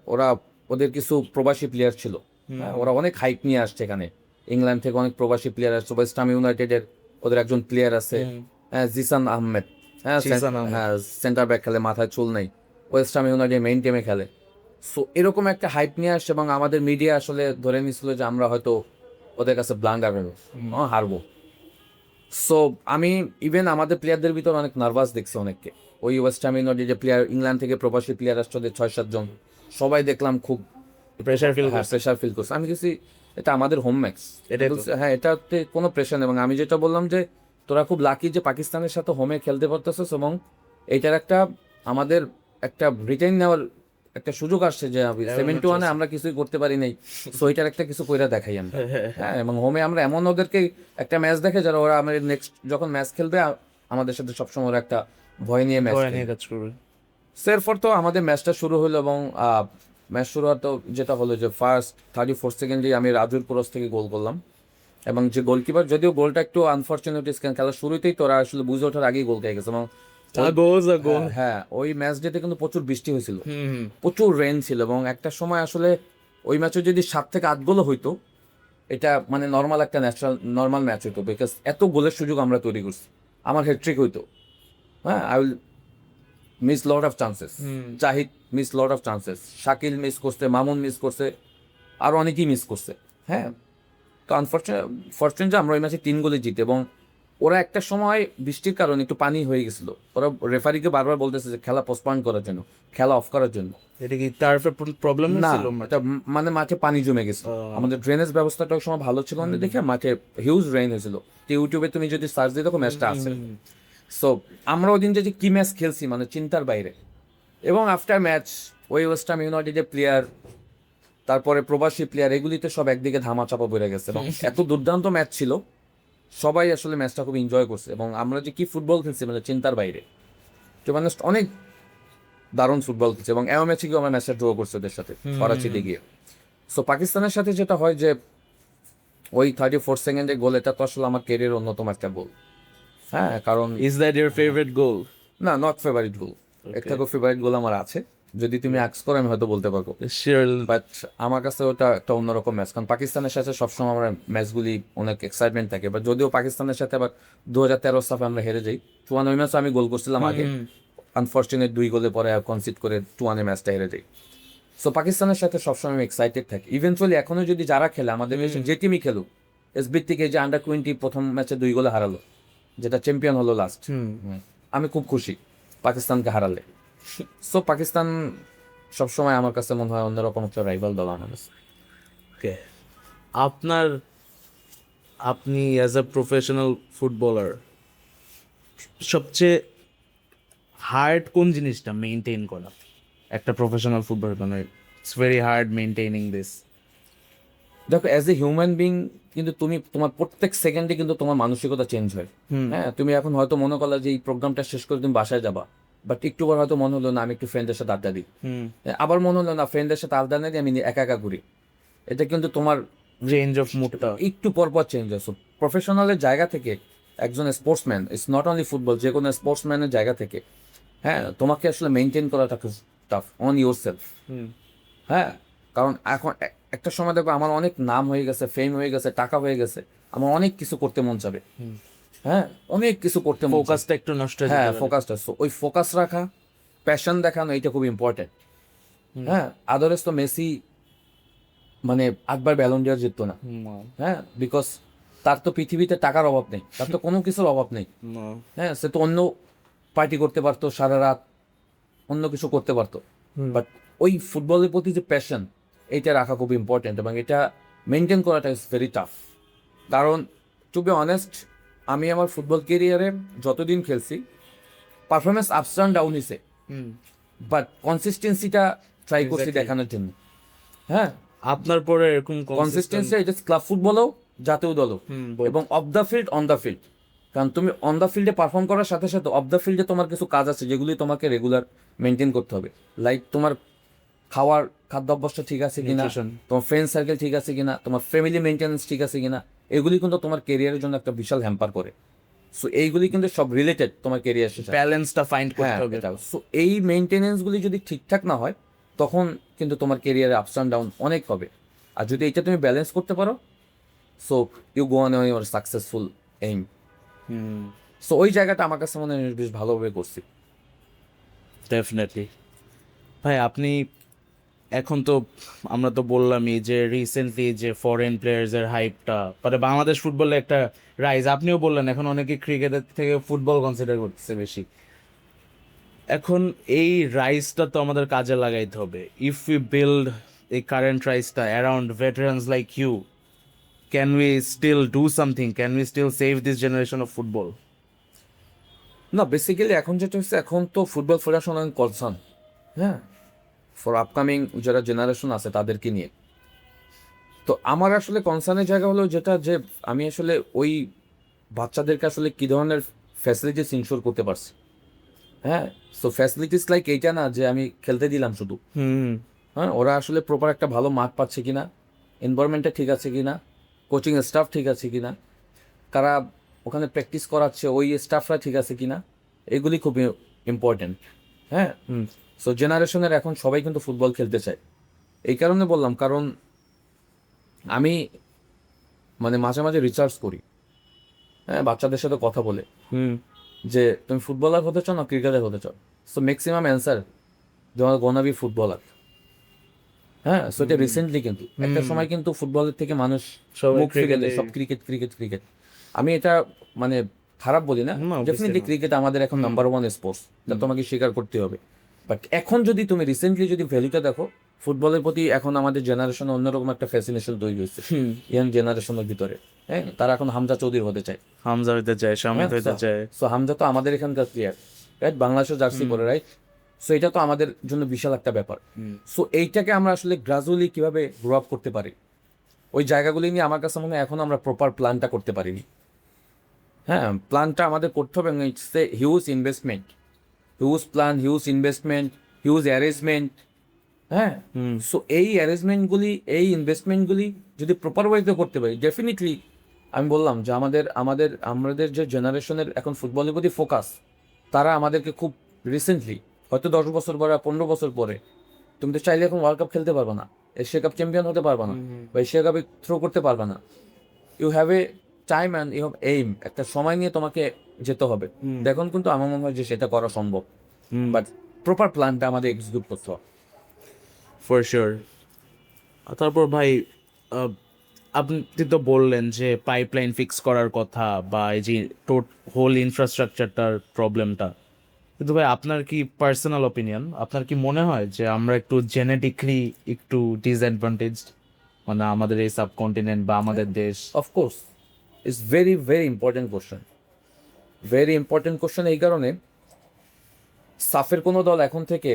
ওদের কিছু প্রবাসী প্লেয়ার ছিল, ওরা অনেক হাইপ নিয়ে আসছে এখানে, ইংল্যান্ড থেকে অনেক প্রবাসী প্লেয়ার আসছে। ওয়েস্ট হাম ইউনাইটেডের ওদের একজন প্লেয়ার আছে, জিসান আহমেদ, সেন্টার ব্যাক খেলে, মাথায় চুল নেই, ওয়েস্ট হাম ইউনাইটেড মেইন টিমে খেলে। সো এরকম একটা হাইপ নিয়ে আসছে, এবং আমাদের মিডিয়া আসলে ধরে নিয়েছিল যে আমরা হয়তো ওদের কাছে ব্লাঙ্গার হারবো। সো আমি ইভেন আমাদের প্লেয়ারদের ভিতর অনেক নার্ভাস দেখছি অনেককে। ওই ওয়েস্ট হাম ইউনাইটেড যে প্লেয়ার, ইংল্যান্ড থেকে প্রবাসী প্লেয়ার আসছে ওদের 6-7 জন, সবাই দেখলাম খুব প্রেসার ফিল করছে। আমি কিছু, এটা আমাদের হোম ম্যাচ, হ্যাঁ, এটাতে কোনো প্রেশার নেই। এবং আমি যেটা বললাম যে তোরা খুব লাকি যে পাকিস্তানের সাথে হোমে খেলতে পারতেছিস, এবং এইটার একটা আমাদের একটা রিটেন নেওয়ার একটা সুযোগ আসছে যে 7-1 আমরা কিছুই করতে পারি নাই, সো এটার একটা কিছু কইরা দেখাই আমরা। হ্যাঁ, এবং হোমে আমরা এমন ওদেরকে একটা ম্যাচ দেখে যারা ওরা আমাদের নেক্সট যখন ম্যাচ খেলবে আমাদের সাথে সবসময় ওরা একটা ভয় নিয়ে ম্যাচ করবে। এরপর তো আমাদের ম্যাচটা শুরু হলো, এবং ম্যাচ শুরু হওয়ার তো যেটা হলো যে ফার্স্ট 34 সেকেন্ডে আমি রাজুর ক্রস থেকে গোল করলাম, এবং যে গোলকিপার, যদিও গোলটা একটু আনফর্চুনেট, খেলার শুরুতেই তোরা আসলে বুঝে ওঠার আগেই গোল খেয়ে গেছে। এবং হ্যাঁ, ওই ম্যাচ ডেতে কিন্তু প্রচুর বৃষ্টি হয়েছিল, প্রচুর রেন ছিল, এবং একটা সময় আসলে ওই ম্যাচে যদি 7 থেকে 8 গোলও হইতো, এটা মানে নর্মাল একটা নর্মাল ম্যাচ হইতো, বিকজ এত গোলের সুযোগ আমরা তৈরি করছি। আমার হ্যাট্রিক হইতো, হ্যাঁ, I will miss lot of chances, Zahid miss lot of chances, Shakil miss করছে, মামুন মিস করছে, আর অনেকেই মিস করছে। হ্যাঁ, তো ফরচুনেট যে আমরা ওই ম্যাচে 3 গোলে জিতে, এবং ওরা একটা সময় বৃষ্টির কারণে একটু পানি হয়ে গেছিল, ওরা রেফারিকে বারবার বলতেছে যে খেলা পোস্টপোন করার জন্য, খেলা অফ করার জন্য। এটা কি টার্ফের প্রবলেম না, ছিল? এটা মানে মাঠে পানি জমে গেছে, আমাদের ড্রেনেজ ব্যবস্থাটা ওই সময় ভালো ছিল না দেখে মাঠে হিউজ রেইন হয়েছিল। ইউটিউবে তুমি যদি সার্চ দিয়ে দেখো ম্যাচটা আছে। সো আমরা ওই দিন যে কি ম্যাচ খেলছি মানে চিন্তার বাইরে। এবং আফটার ম্যাচ ওই ওয়েস্ট হাম ইউনাইটেডের প্লেয়ার, তারপরে প্রবাসী প্লেয়ার, এগুলিতে সব একদিকে ধামাচাপা পড়ে গেছে, এবং এত দুর্দান্ত ম্যাচ ছিল, সবাই আসলে ম্যাচটা খুব এনজয় করছে। এবং আমরা যে কি ফুটবল খেলছি মানে চিন্তার বাইরে, তো মানে অনেক দারুণ ফুটবল খেলছে। এবং এমন ম্যাচে গিয়ে আমরা ম্যাচটা ড্র করছি ওদের সাথে করাচিতে গিয়ে। সো পাকিস্তানের সাথে যেটা হয় যে ওই 34 সেকেন্ডে গোল, এটা তো আসলে আমার ক্যারিয়ার অন্যতম একটা গোল। হ্যাঁ, কারণ ইজ দ্যাট ইওর ফেভারিট গোল? না, নট ফেভারিট গোল, এর থেকেও ফেভারিট গোল আমার আছে। যদি তুমি আক্স করো আমি হয়তো বলতে পারবো, শিওর। বাট আমার কাছে ওটা একটা অন্যরকম ম্যাচ, কারণ পাকিস্তানের সাথে সবসময় আমার ম্যাচগুলি অনেক এক্সাইটমেন্ট থাকে। বাট যদিও পাকিস্তানের সাথে আবার 2013 সাফে আমরা হেরে যাই, টুয়ানে ম্যাচে আমি গোল করছিলাম আগে, আনফর্চুনেট 2 গোলে পরে কনসিড করে টুয়ানে ম্যাচটা হেরে যাই। সো পাকিস্তানের সাথে সবসময় আমি এক্সাইটেড থাকি। ইভেনচুয়ালি এখনো যদি যারা খেলে আমাদের দেশে যে টিমই খেলুক, এসবির থেকে যে আন্ডার 20 প্রথম ম্যাচে 2 গোলে হারালো, যেটা চ্যাম্পিয়ন হলো লাস্ট, আমি খুব খুশি পাকিস্তানকে হারালে। সো পাকিস্তান সবসময় আমার কাছে মনে হয় অন্যরকম একটা রাইভাল দল আমার কাছে। ওকে, আপনার আপনি অ্যাজ আ প্রফেশনাল ফুটবলার সবচেয়ে হার্ড কোন জিনিসটা মেনটেন করা একটা প্রফেশনাল ফুটবল, মানে it's very hard maintaining this? দেখো, অ্যাজ এ হিউম্যান বিং কিন্তু তুমি তোমার প্রত্যেক সেকেন্ডে কিন্তু তোমার মানসিকতা চেঞ্জ হয়। হ্যাঁ, তুমি এখন হয়তো মনে করলা যে এই প্রোগ্রামটা শেষ করে তুমি বাসায় যাবা, বাট একটু পর হয়তো মনে হলো না আমি একটু ফ্রেন্ডের সাথে আড্ডা দিই, আবার মনে হলো না ফ্রেন্ডের সাথে আড্ডা না দিয়ে আমি একা একা ঘুরি। এটা কিন্তু তোমার রেঞ্জ অফ মুডটা একটু পর পর চেঞ্জ হয়। প্রফেশনালের জায়গা থেকে একজন sportsman, it's not only football, যে কোনো স্পোর্টসম্যানের জায়গা থেকে হ্যাঁ তোমাকে আসলে মেনটেন করাটা খুব টাফ অন ইউর সেলফ। হ্যাঁ, কারণ এখন একটা সময় দেখো আমার অনেক নাম হয়ে গেছে, ফেম হয়ে গেছে, টাকা হয়ে গেছে, আমার অনেক কিছু করতে মন যাবে। হ্যাঁ, অনেক কিছু করতে মন চাবে। ফোকাসটা একটু নষ্ট হয়ে হ্যাঁ, যেতে পারে। ফোকাসটা, ওই ফোকাস রাখা, প্যাশন দেখানো, এটা খুব ইম্পর্টেন্ট। হ্যাঁ, আদারস তো মেসি মানে 8বার ব্যালন ডিওর জিততো না। হ্যাঁ, বিকজ তার তো পৃথিবীতে টাকার অভাব নেই, তার তো কোনো কিছুর অভাব নেই। হ্যাঁ, সে তো অন্য পার্টি করতে পারতো সারা রাত, অন্য কিছু করতে পারতো, বাট ওই ফুটবলের প্রতি যে প্যাশন, এইটা রাখা খুব ইম্পর্টেন্ট, এবং এটা মেনটেন করাটা ইজ ভেরি টাফ। কারণ টু বি অনেস্ট, আমি আমার ফুটবল কেরিয়ারে যতদিন খেলছি পারফরমেন্স আপস অ্যান্ড ডাউন হয়েছে, বাট কনসিস্টেন্সিটা ট্রাই করছি Exactly. দেখানোর জন্য। হ্যাঁ, আপনার পরে এরকম কনসিস্টেন্সি, এটা ক্লাব ফুটবলও জাতীয় দলও, এবং of the field, on the field. কারণ তুমি অন দ্য ফিল্ডে পারফর্ম করার সাথে সাথে অফ দ্য ফিল্ডে তোমার কিছু কাজ আছে যেগুলি তোমাকে রেগুলার মেনটেন করতে হবে। লাইক তোমার খাওয়ার খাদ্য অভ্যাসটা ঠিক আছে কিনা, Nutrition. তোমার ফ্রেন্ড সার্কেল ঠিক আছে কিনা, তোমার ফ্যামিলি মেনটেন্যান্স ঠিক আছে কিনা, এগুলি কিন্তু তোমার কেরিয়ারের জন্য একটা বিশাল হ্যাম্পার করে। সো এইগুলি কিন্তু সব রিলেটেড তোমার কেরিয়ার সাথে। ব্যালেন্সটা ফাইন্ড করতে হ্যাঁ, হবে। সো এই মেনটেনেন্সগুলি যদি ঠিকঠাক না হয় তখন কিন্তু তোমার কেরিয়ারে আপস অ্যান্ড ডাউন অনেক হবে। আর যদি এটা তুমি ব্যালেন্স করতে পারো, so you go on your successful aim. So ওই জায়গাটা আমার কাছে মনে হয় আমি বেশ ভালোভাবে করছি। ডেফিনেটলি। ভাই আপনি এখন তো আমরা তো বললামই যে রিসেন্টলি যে ফরেন প্লেয়ার্সের হাইপটা মানে বাংলাদেশ ফুটবলে একটা রাইজ, আপনিও বললেন এখন অনেকে ক্রিকেটের থেকে ফুটবল কনসিডার করতেছে বেশি। এখন এই রাইজটা তো আমাদের কাজে লাগাইতে হবে। ইফ উই বিল্ড এই কারেন্ট রাইজটা around veterans like you, can we still do something? Can we still save this generation of football? না, বেসিক্যালি এখন যেটা হচ্ছে, এখন তো ফুটবল ফেডারেশন অনেক কনসার্ন, হ্যাঁ, ফর আপকামিং যারা জেনারেশন আছে তাদেরকে নিয়ে। তো আমার আসলে কনসার্নের জায়গা হলো যেটা, যে আমি আসলে ওই বাচ্চাদেরকে আসলে কী ধরনের ফ্যাসিলিটিস ইনশোর করতে পারছি। হ্যাঁ, সো ফ্যাসিলিটিস লাইক এইটা না যে আমি খেলতে দিলাম শুধু। হ্যাঁ, ওরা আসলে প্রপার একটা ভালো মাঠ পাচ্ছে কিনা, এনভায়রনমেন্টটা ঠিক আছে কিনা, কোচিং স্টাফ ঠিক আছে কিনা, কারা ওখানে প্র্যাকটিস করাচ্ছে ওই স্টাফরা ঠিক আছে কিনা, এগুলি খুব ইম্পর্টেন্ট। হ্যাঁ, সো জেনারেশনের এখন সবাই কিন্তু ফুটবল খেলতে চায়। এই কারণে বললাম, কারণ আমি মানে মাঝে মাঝে রিসার্চ করি, হ্যাঁ, বাচ্চাদের সাথে কথা বলে, যে তুমি ফুটবলার হতে চাও না ক্রিকেটার হতে চাও। সো ম্যাক্সিমাম অ্যান্সার তোমার গোনা বি ফুটবলার। হ্যাঁ, সো এটা রিসেন্টলি কিন্তু একটা সময় কিন্তু ফুটবলের থেকে মানুষ সবাই মুখ ফিরে cricket-এ- সব ক্রিকেট ক্রিকেট ক্রিকেট। আমি এটা মানে খারাপ বলি না, না, obviously ডেফিনেটলি না। ক্রিকেট আমাদের এখন নাম্বার 1 স্পোর্টস, এটা তোমাকে স্বীকার করতে হবে। বাট এখন যদি তুমি রিসেন্টলি যদি ভ্যালুটা দেখো, ফুটবলের প্রতি এখন আমাদের জেনারেশনে অন্যরকম একটা ফ্যাসিনেশন তৈরি হয়েছে ইয়াং জেনারেশনের ভিতরে। হ্যাঁ, তারা এখন হামজা চৌধুরী হতে চায়, হামজা হইতে চায়, শামিত হইতে চায়। সো হামজা তো আমাদের এখানকার প্লেয়ার, রাইট, বাংলাদেশের জার্সি পরে, রাইট। সো এটা তো আমাদের জন্য বিশাল একটা ব্যাপার। সো এইটাকে আমরা আসলে গ্রাজুয়ালি কিভাবে গ্রো আপ করতে পারি, ওই জায়গাগুলি নিয়ে আমার কাছে মনে হয় এখন আমরা প্রপার প্ল্যানটা করতে পারিনি। হ্যাঁ, প্ল্যানটা আমাদের করতে হবে, it's a huge investment, huge plan, huge investment, huge arrangement. হ্যাঁ, সো এই অ্যারেঞ্জমেন্টগুলি, এই ইনভেস্টমেন্টগুলি যদি প্রপার ওয়েতে করতে পারি, ডেফিনেটলি আমি বললাম যে আমাদের আমাদের আমাদের যে জেনারেশনের এখন ফুটবলের প্রতি ফোকাস, তারা আমাদেরকে খুব রিসেন্টলি হয়তো 10 বছর পরে 15 বছর পরে তুমি তো চাইলে এখন ওয়ার্ল্ড কাপ খেলতে পারবে না, এশিয়া কাপ চ্যাম্পিয়ন হতে পারবে না, বা এশিয়া কাপে থ্রো করতে পারবে না। You have a time and you have aim, একটা সময় নিয়ে তোমাকে যেতে হবে। দেখুন কিন্তু আমার মনে হয় যে সেটা করা সম্ভব, বাট প্রপার প্ল্যানটা আমাদের এক্সিকিউট করতে হবে। For sure. তারপর ভাই আপনি তো বললেন যে পাইপলাইন ফিক্স করার কথা বা এই যে হোল ইনফ্রাস্ট্রাকচারটার প্রবলেমটা, কিন্তু ভাই আপনার কি পার্সোনাল ওপিনিয়ন, আপনার কি মনে হয় যে আমরা একটু জেনেটিকলি একটু ডিসঅ্যাডভান্টেজড, মানে আমাদের এই সাবকন্টিনেন্ট বা আমাদের দেশ? Of course it's very very important question, very important question. এই কারণে সাফের কোনো দল এখন থেকে,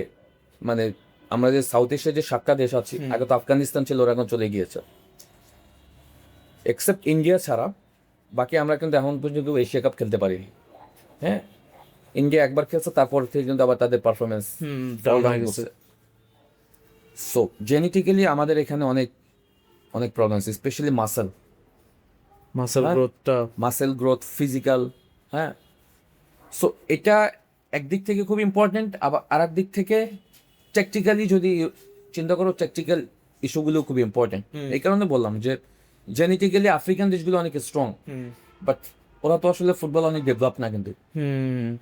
মানে আমরা যে সাউথ এশিয়ার যে 7টা দেশ আছি, আগে তো আফগানিস্তান ছিল, ওরা এখন চলে গিয়েছে, এক্সেপ্ট ইন্ডিয়া ছাড়া বাকি আমরা কিন্তু এখন পর্যন্ত এশিয়া কাপ খেলতে পারিনি। হ্যাঁ, ইন্ডিয়া একবার খেলছে, তারপর থেকে কিন্তু আবার তাদের পারফরমেন্স সো জেনেটিক্যালি আমাদের এখানে অনেক অনেক প্রবলেম, স্পেশালি মাসেল মাসেল গ্রোথটা। Muscle growth, physical. হ্যাঁ, সো এটা একদিক থেকে খুব ইম্পর্টেন্ট, আবার আর দিক থেকে ট্যাকটিক্যালি যদি চিন্তা করো, ট্যাকটিক্যাল ইস্যুগুলো খুব ইম্পর্টেন্ট। এই কারণে বললাম যে জেনেটিক্যালি আফ্রিকান দেশগুলো অনেক স্ট্রং, বাট ওরা তো আসলে ফুটবল অনেক ডেভেলপ না কিন্তু।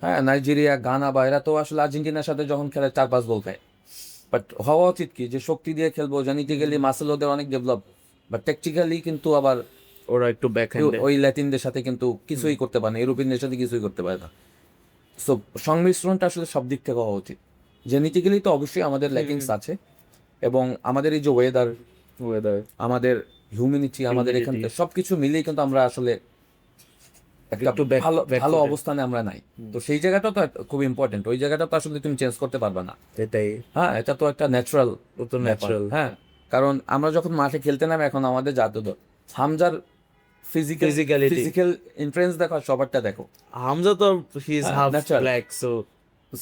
হ্যাঁ, নাইজেরিয়া, গানা বা এরা তো আসলে আর্জেন্টিনার সাথে যখন খেলে 4-5 গোল খায়। বাট হওয়া উচিত কি যে শক্তি দিয়ে খেলবো, জেনেটিক্যালি মাসেল ওদের অনেক ডেভেলপ, বাট ট্যাকটিক্যালি কিন্তু আবার ওরা একটু ব্যাক ওই ল্যাটিনদের সাথে কিন্তু কিছুই করতে পারে না, ইউরোপিয়ানদের সাথে কিছুই করতে পারে না। সো সংমিশ্রণটা আসলে সব দিক থেকে হওয়া উচিত। জেনেটিক্যালি তো অবশ্যই আমাদের ল্যাকিংস আছে, এবং আমাদের এই যে ওয়েদার, আমাদের হিউম্যানিটি, আমাদের এখানে সবকিছু মিলিয়ে কিন্তু আমরা আসলে একটা ভালো ভালো অবস্থানে আমরা নাই। তো সেই জায়গাটা তো খুব ইম্পর্টেন্ট, ওই জায়গাটা তো আসলে তুমি চেঞ্জ করতে পারবে না। এটাই। হ্যাঁ, এটা তো একটা ন্যাচারাল, ন্যাচারাল। হ্যাঁ, কারণ আমরা যখন মাঠে খেলতে নামে এখন আমাদের জাতো তো হামজার ফিজিক্যাল ইনফ্লুয়েন্স দেখো, আর সবারটা দেখো। হামজা তো he is half natural. Black,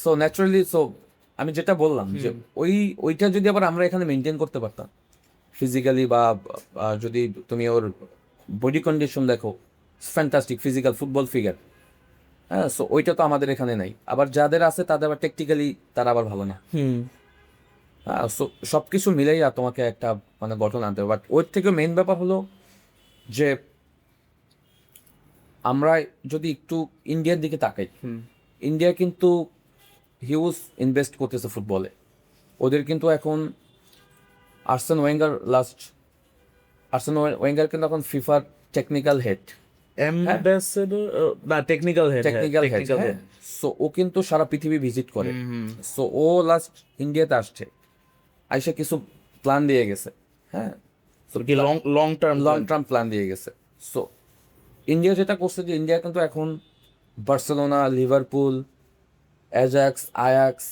so naturally, so আমি যেটা বললাম যে ওইটা যদি আবার আমরা এখানে মেনটেন করতে পারতাম ফিজিক্যালি, বা যদি তুমি ওর বডি কন্ডিশন দেখো, ফ্যান্টাস্টিক ফিজিক্যাল ফুটবল ফিগার। হ্যাঁ, সো ওইটা তো আমাদের এখানে নাই, আবার যাদের আছে তাদের আবার টেকনিক্যালি তারা আবার ভালো না। হ্যাঁ, সো সব কিছু মিলেই আর তোমাকে একটা মানে গঠন আনতে হবে। বাট ওর থেকে মেইন ব্যাপার হলো যে আমরা যদি একটু ইন্ডিয়ার দিকে তাকাই, ইন্ডিয়া কিন্তু হিউজ ইনভেস্ট করতেছে ফুটবলে। ওদের কিন্তু এখন আর্সেন ওয়েঙ্গার কিন্তু এখন ফিফার টেকনিক্যাল হেড, অ্যাম্বাসেডর না টেকনিক্যাল হেড। সো ও কিন্তু সারা পৃথিবী ভিজিট করে। সো ও লাস্ট ইন্ডিয়াতে আসছে, আইসা কিছু প্ল্যান দিয়ে গেছে। হ্যাঁ, লং টার্ম প্ল্যান দিয়ে গেছে। সো ইন্ডিয়া যেটা করছে যে ইন্ডিয়া কিন্তু এখন বার্সেলোনা, লিভারপুল, অ্যাজাক্স, আয়াক্স,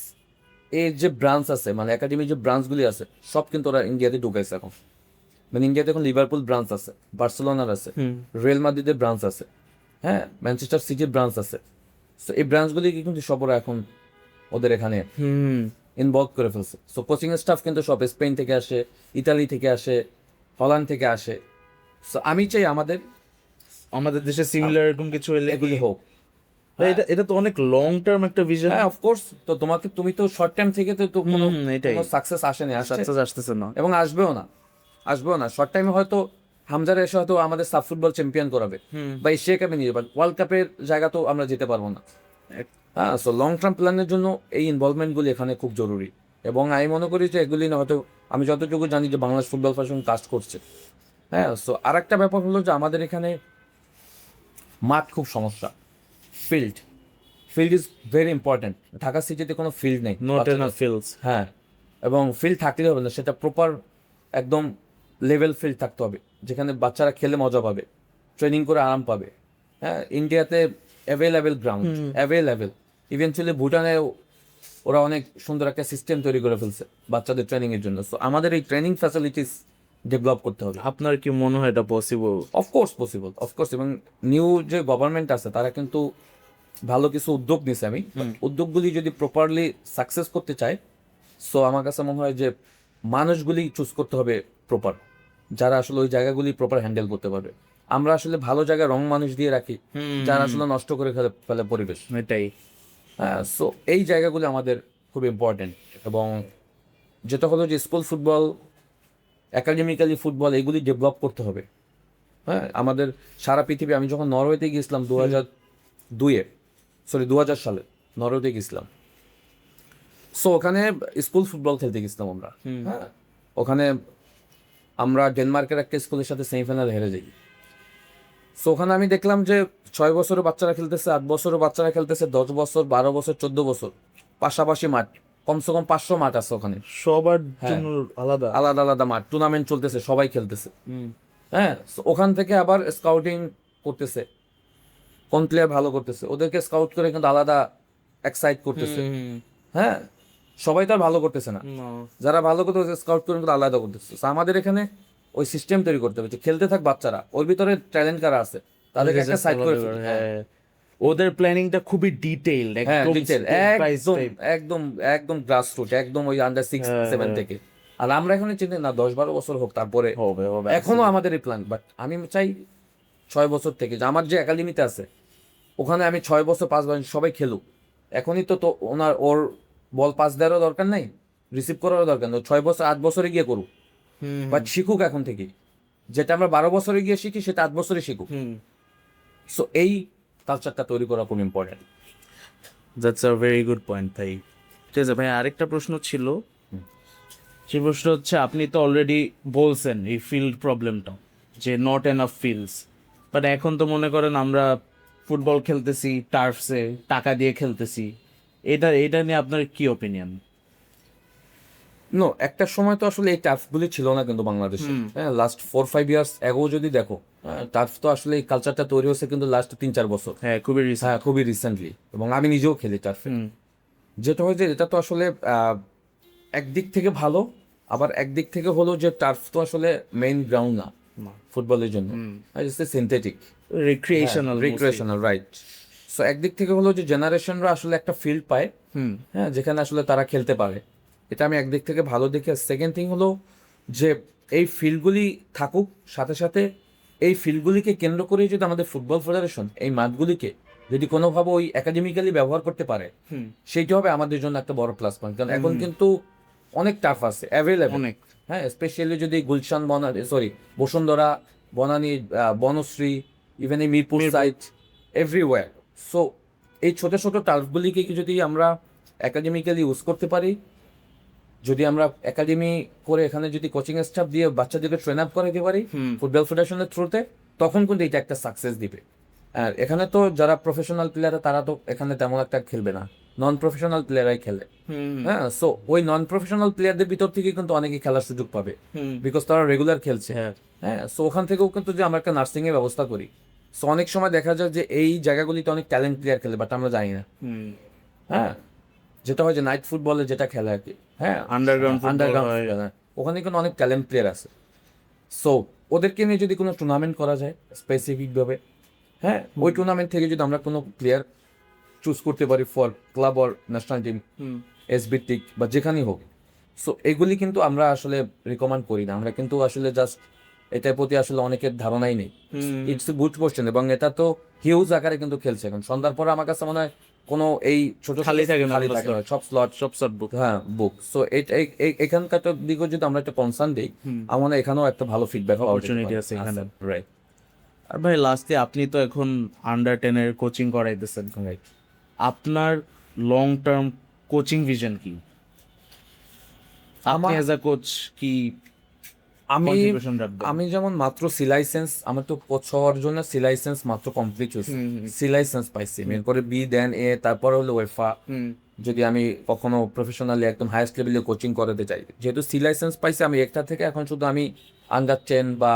এর যে ব্রাঞ্চ আছে, মানে একাডেমির যে ব্রাঞ্চগুলি আছে, সব কিন্তু ওরা ইন্ডিয়াতে ঢুকাইছে এখন। মানে ইন্ডিয়াতে এখন লিভারপুল ব্রাঞ্চ আছে, বার্সেলোনার আছে, রিয়াল মাদ্রিদের ব্রাঞ্চ আছে, হ্যাঁ, ম্যানচেস্টার সিটির ব্রাঞ্চ আছে। সো এই ব্রাঞ্চগুলি কিন্তু সব ওরা এখন ওদের এখানে ইনভলভ করে ফেলছে। সো কোচিং স্টাফ কিন্তু সব স্পেন থেকে আসে, ইতালি থেকে আসে, হল্যান্ড থেকে আসে। সো আমি চাই আমাদের দেশে সিমিলার এরকম কিছু এগুলি হোক। এটা তো অনেক লং টার্ম একটা ভিশন। হ্যাঁ, অফকোর্স। তো তুমি তো শর্ট টাইম থেকে তো কোনো সাকসেস আসতেছে না, এবং আসবেও না শর্ট টাইমে। হয়তো হামজার এসে হয়তো আমাদের সাব ফুটবল চ্যাম্পিয়ন করাবে, বা এশিয়া কাপে নিয়ে যাবে, ওয়ার্ল্ড কাপের জায়গা তো আমরা যেতে পারবো না। হ্যাঁ, সো লং টার্ম প্ল্যানের জন্য এই ইনভলভমেন্টগুলি এখানে খুব জরুরি, এবং আমি মনে করি যে এগুলি না হয়তো, আমি যতটুকু জানি যে বাংলাদেশ ফুটবল ফেডারেশন কাজ করছে। হ্যাঁ, সো আর একটা ব্যাপার হলো যে আমাদের এখানে মাঠ খুব সমস্যা, field is very important. Dhaka সিটিতে কোনো ফিল্ড নেই, নট এনাফ ফিল্ডস। হ্যাঁ, এবং ফিল্ড থাকতে হবে না, সেটা প্রপার একদম লেভেল ফিল্ড থাকতে হবে, যেখানে বাচ্চারা খেলে মজা পাবে, ট্রেনিং করে আরাম পাবে। হ্যাঁ, ইন্ডিয়াতে অ্যাভেলেবেল গ্রাউন্ড, ইভেনচুয়ালি ভুটানে ওরা অনেক সুন্দর একটা সিস্টেম তৈরি করে ফেলছে বাচ্চাদের ট্রেনিংয়ের জন্য। সো আমাদের এই ট্রেনিং ফ্যাসিলিটিস ডেভেলপ করতে হবে। আপনার কি মনে হয় এটা পসিবল? Of course possible, of course. এবং নিউ যে গভর্নমেন্ট আছে তারা কিন্তু ভালো কিছু উদ্যোগ নিছে। আমি উদ্যোগগুলি যদি প্রপারলি সাকসেস করতে চাই, সো আমার কাছে মনে হয় যে মানুষগুলি চুজ করতে হবে প্রপার, যারা আসলে ওই জায়গাগুলি প্রপার হ্যান্ডেল করতে পারবে। আমরা আসলে ভালো জায়গায় রং মানুষ দিয়ে রাখি, যারা আসলে নষ্ট করে ফেলে পরিবেশ। এটাই। হ্যাঁ, সো এই জায়গাগুলি আমাদের খুব ইম্পর্টেন্ট। এবং যেটা হলো যে স্কুল ফুটবল, একাডেমিক্যালি ফুটবল এগুলি ডেভেলপ করতে হবে। হ্যাঁ, আমাদের সারা পৃথিবী, আমি যখন নরওয়েতে গিয়েছিলাম 2002 সালে নরওয়েতে গেছিলাম। সো ওখানে স্কুল ফুটবল খেলতে গেছিলাম আমরা। হ্যাঁ, ওখানে আমরা ডেনমার্কের একটা স্কুলের সাথে সেমিফাইনাল হেরে যাই। সো ওখানে আমি দেখলাম যে 6 বছরের বাচ্চারা খেলতেছে, 8 বছরের বাচ্চারা খেলতেছে, 10 বছর, 12 বছর, 14 বছর, পাশাপাশি মাঠ, কমসে কম 500 মাঠ আছে ওখানে, সবার জন্য আলাদা আলাদা আলাদা মাঠ, টুর্নামেন্ট চলতেছে, সবাই খেলতেছে। হ্যাঁ, so ওখান থেকে আবার স্কাউটিং করতেছে, কোন প্লেয়ার ভালো করতেছে ওদেরকে স্কাউট করে কিন্তু আলাদা এক্সাইট করতেছে। হ্যাঁ, সবাই তো আর ভালো করতেছে না, যারা ভালো করতেছে স্কাউট করে কিন্তু আলাদা করতেছে। So আমাদের এখানে ওই সিস্টেম তৈরি করতে হবে যে খেলতে থাক বাচ্চারা, ওর ভিতরে ট্যালেন্ট কারা আছে তাদেরকে একটা সাইড করে ফেলতে। হ্যাঁ, ওদের প্ল্যানিংটা খুবই ডিটেইলড, হ্যাঁ, একদম detail, step by একদম step। একদম একদম গ্রাসরুট, একদম ওই আন্ডার 6-7 থেকে। আর আমরা এখানে চিন্তা না 10-12 বছর হোক, তারপরে হবে হবে এখনো আমাদের এই প্ল্যান। বাট আমি চাই 6 বছর থেকে, যে আমার যে একাডেমিতে আছে ওখানে আমি 6 বছর 5 বছর সবাই খেলুক। এখনই তো ওর বল পাস দেওয়ারও দরকার নাই, রিসিভ করারও দরকার নেই, 6 বছর 8 বছরে গিয়ে করুক। বাট শিখুক এখন থেকে, যেটা আমরা 12 বছরে গিয়ে শিখি সেটা 8 বছরে শিখুক। সো এই কালচারটা তৈরি করা খুব important. That's a very good point ভাই। ঠিক আছে ভাই, আরেকটা প্রশ্ন ছিল। সেই প্রশ্ন হচ্ছে, আপনি তো অলরেডি বলছেন এই ফিল্ড প্রবলেমটা, যে নট এনাফ ফিল্ডস, বাট এখন তো মনে করেন আমরা ফুটবল খেলতেছি টার্ফসে, টাকা দিয়ে খেলতেছি, এটা নিয়ে আপনার কি ওপিনিয়ন? নো, একটা সময় তো আসলে এই টার্ফগুলি ছিল না কিন্তু বাংলাদেশে। হ্যাঁ, লাস্ট 4-5 ইয়ার্স এগো যদি দেখো, টার্ফ তো আসলে এই কালচারটা তৈরি হয়েছে কিন্তু লাস্ট 3-4 বছর। হ্যাঁ, খুবই রিস্ক। হ্যাঁ, খুবই রিসেন্টলি, এবং আমি নিজেও খেলি টার্ফে। যেটা হয়েছে এটা তো আসলে একদিক থেকে ভালো, আবার একদিক থেকে হলো যে টার্ফ তো আসলে মেইন গ্রাউন্ড না ফুটবলের জন্য, সিনথেটিক রিক্রিয়েশনাল, রাইট। সো একদিক থেকে হলো যে জেনারেশনরা আসলে একটা ফিল্ড পায়, হ্যাঁ, যেখানে আসলে তারা খেলতে পারে, এটা আমি একদিক থেকে ভালো দেখি। সেকেন্ড থিং হলো যে এই ফিল্ডগুলি থাকুক, সাথে সাথে এই ফিল্ডগুলিকে কেন্দ্র করে যদি আমাদের ফুটবল ফেডারেশন এই মাঠগুলিকে যদি কোনোভাবে ওই একাডেমিক্যালি ব্যবহার করতে পারে, সেইটা হবে আমাদের জন্য একটা বড় প্লাস পয়েন্ট। কারণ এখন কিন্তু অনেক টাফ আছে অ্যাভেলেবল, অনেক। হ্যাঁ, স্পেশালি যদি গুলশান বসুন্ধরা, বনানী, বনশ্রী, ইভেন এই মিরপুর সাইট, এভরিওয়্যার। সো এই ছোট ছোট টার্ফগুলিকে যদি আমরা একাডেমিক্যালি ইউজ করতে পারি, যদি আমরা একাডেমি করে এখানে যদি কোচিং স্টাফ দিয়ে বাচ্চাদেরকে ট্রেন আপ করাতে পারি ফুটবল ফেডারেশনের থ্রুতে, তখন কিন্তু এটা একটা সাকসেস দিবে। আর এখানে তো যারা প্রফেশনাল প্লেয়ার তারা তো এখানে তেমন একটা খেলবে না, নন প্রফেশনাল প্লেয়ারাই খেলে। হ্যাঁ, সো ওই নন প্রফেশনাল প্লেয়ারদের ভিতর থেকে কিন্তু অনেকেই খেলার সুযোগ পাবে, বিকজ তারা রেগুলার খেলছে। হ্যাঁ, সো ওখান থেকেও কিন্তু যে আমরা একটা নার্সিং এর ব্যবস্থা করি, সো অনেক সময় দেখা যায় যে এই জায়গাগুলিতে অনেক ট্যালেন্ট প্লেয়ার খেলে, বাট আমরা জানি না। হ্যাঁ, যেটা হয় যে নাইট ফুটবলে যেটা খেলে আর কি, হ্যাঁ, আন্ডারগ্রাউন্ড ওখানে কিন্তু অনেক ট্যালেন্ট প্লেয়ার আছে। সো ওদেরকে নিয়ে যদি কোনো টুর্নামেন্ট করা যায় স্পেসিফিকভাবে, হ্যাঁ, ওই টুর্নামেন্ট থেকে যদি আমরা কোনো প্লেয়ার চুজ করতে পারি for club or national team, এসবিটিক বা যেখানেই হোক, সো এগুলি কিন্তু আমরা আসলে রিকমেন্ড করি না। আমরা কিন্তু আসলে জাস্ট এটার প্রতি আসলে অনেকের ধারণাই নেই। ইটস এ গুড কোশ্চেন, এবং এটা তো হিউজ আকারে কিন্তু খেলছে এখন। সন্ধ্যার পরে আমার কাছে মনে হয় কোনো এই ছোট খালি থাকে না, সব স্লট বুক। হ্যাঁ, বুক। সো এখানকার দিকে যদি আমরা একটা কনসার্ন দিই, আমার মনে হয় এখানেও একটা ভালো ফিডব্যাক অপরচুনিটি আছে এখানে, রাইট। আর ভাই লাস্টে, আপনি তো এখন আন্ডার 10 এর কোচিং করাইতেছেন, রাইট। আপনার লং টার্ম কোচিং ভিশন কি? আপনি অ্যাজ আ কোচ কি contribution রাখবেন? আমি যেমন মাত্র সি লাইসেন্স, আমার তো কোচ হওয়ার জন্য সি লাইসেন্স মাত্র কমপ্লিট হয়েছে, সি লাইসেন্স পাইছি, এরপরে বি, দেন এ, তারপরে হলো ওয়েফা। যদি আমি কখনো প্রফেশনালি একদম হাইয়েস্ট লেভেলে কোচিং করাতে চাই, যেহেতু সি লাইসেন্স পাইছি, আমি একটা থেকে এখন শুধু আমি আন্ডার 10 বা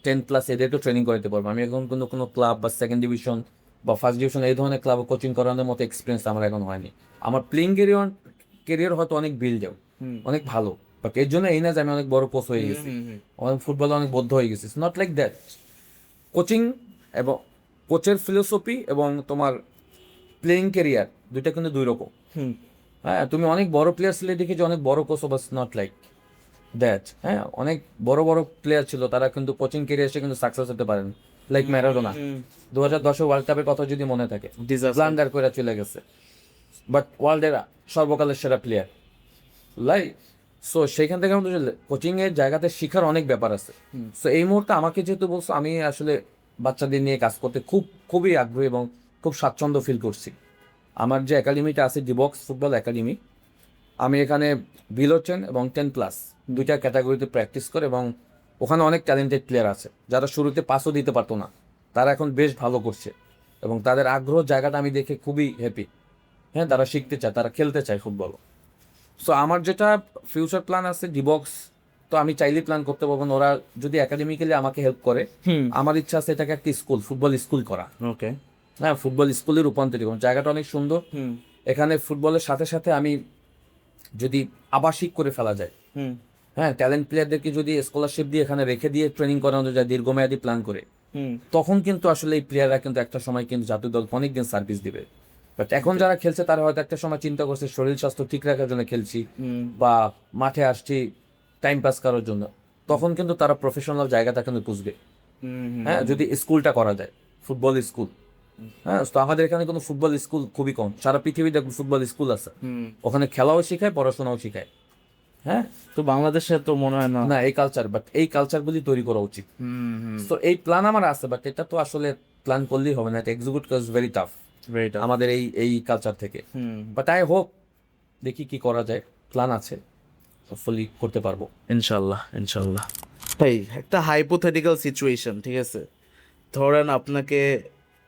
10+ এদেরকে ট্রেনিং করাতে পারবো। আমি এখন কোনো ক্লাব বা সেকেন্ড ডিভিশন বা ফার্স্ট ডিভিশন এই ধরনের ক্লাবে কোচিং করানোর মতো এক্সপিরিয়েন্স আমার এখন হয়নি। আমার প্লেইং কেরিয়ার হয়তো অনেক বিল্ড অনেক ভালো, বাট এর জন্য এই না যে আমি অনেক বড় কোচ হয়ে গেছি, অনেক ফুটবলে অনেক বদ্ধ হয়ে গেছি, নট লাইক দ্যাট। কোচিং এবং কোচের ফিলোসফি এবং তোমার প্লেইং কেরিয়ার দুইটা কিন্তু দুই রকম। হ্যাঁ, তুমি অনেক বড় প্লেয়ার ছিলে দেখে যে অনেক বড় coach, bus not like that. হ্যাঁ, অনেক বড় বড় প্লেয়ার ছিল, তারা কিন্তু কোচিং কেরিয়ারে কিন্তু সাকসেস হতে পারেন, লাইক ম্যারাডোনা 2010 ওয়ার্ল্ড কাপের কথা যদি মনে থাকে, ব্লান্ডার করে চলে গেছে। বাট ওয়ার্ল্ডের সর্বকালের সেরা প্লেয়ার, লাইক সো সেইখান থেকে আমাদের কোচিংয়ের জায়গাতে শেখার অনেক ব্যাপার আছে। সো এই মুহূর্তে আমাকে যেহেতু বলছো, আমি আসলে বাচ্চাদের নিয়ে কাজ করতে খুবই আগ্রহী এবং খুব স্বাচ্ছন্দ্য ফিল করছি। আমার যে একাডেমিটা আছে ডিবক্স ফুটবল একাডেমি, আমি এখানে বিলো 10 এবং 10+, দুইটা ক্যাটাগরিতে প্র্যাকটিস করে, এবং ওখানে অনেক ট্যালেন্টেড প্লেয়ার আছে যারা শুরুতে পাসও দিতে পারতো না, তারা এখন বেশ ভালো করছে এবং তাদের আগ্রহ জায়গাটা আমি দেখে খুবই হ্যাপি। হ্যাঁ, তারা শিখতে চায়, তারা খেলতে চায় ফুটবল। সো আমার যেটা ফিউচার প্ল্যান আছে ডিবক্স, তো আমি চাইলেই প্ল্যান করতে পারবো না। ওরা যদি একাডেমিক্যালি আমাকে হেল্প করে, আমার ইচ্ছা আছে এটাকে একটা স্কুল, ফুটবল স্কুল করা। ওকে। হ্যাঁ, ফুটবল স্কুলে রূপান্তরিত করুন। জায়গাটা অনেক সুন্দর। এখানে ফুটবলের সাথে সাথে আমি যদি আবাসিক করে ফেলা যায়, হ্যাঁ, ট্যালেন্ট প্লেয়ারদেরকে যদি স্কলারশিপ দিয়ে এখানে রেখে দিয়ে ট্রেনিং করানো যায় দীর্ঘমেয়াদী প্ল্যান করে, তখন কিন্তু আসলে এই প্লেয়াররা কিন্তু একটা সময় কিন্তু জাতীয় দল অনেকদিন সার্ভিস দিবে। বাট এখন যারা খেলছে তারা হয়তো একটা সময় চিন্তা করছে শরীর স্বাস্থ্য ঠিক রাখার জন্য খেলছি, বা মাঠে আসছি টাইম পাস করার জন্য, তখন কিন্তু তারা প্রফেশনাল জায়গাটা কিন্তু বুঝবে। হ্যাঁ, যদি স্কুলটা করা যায়, ফুটবল স্কুল। হ্যাঁ, তো আমাদের এখানে কোনো ফুটবল স্কুল খুবই কম। সারা পৃথিবীতে ফুটবল স্কুল আছে, ওখানে খেলাও শেখায়, পড়াশোনাও শেখায়। হ্যাঁ, তো বাংলাদেশে তো মনে হয় না। না এই কালচার, বাট এই কালচারগুলি তৈরি করা উচিত। তো এই প্ল্যান আমার আছে, বাট এটা তো আসলে প্ল্যান করলেই হবে না, এটা এক্সিকিউট করা ভেরি টাফ আমাদের এই কালচার থেকে। বাট আই হোপ, দেখি কি করা যায়, প্ল্যান আছে, হোপফুলি করতে পারবো ইনশাল্লাহ ইনশাল্লাহ। ভাই একটা হাইপোথেটিক্যাল সিচুয়েশন, ঠিক আছে, ধরেন আপনাকে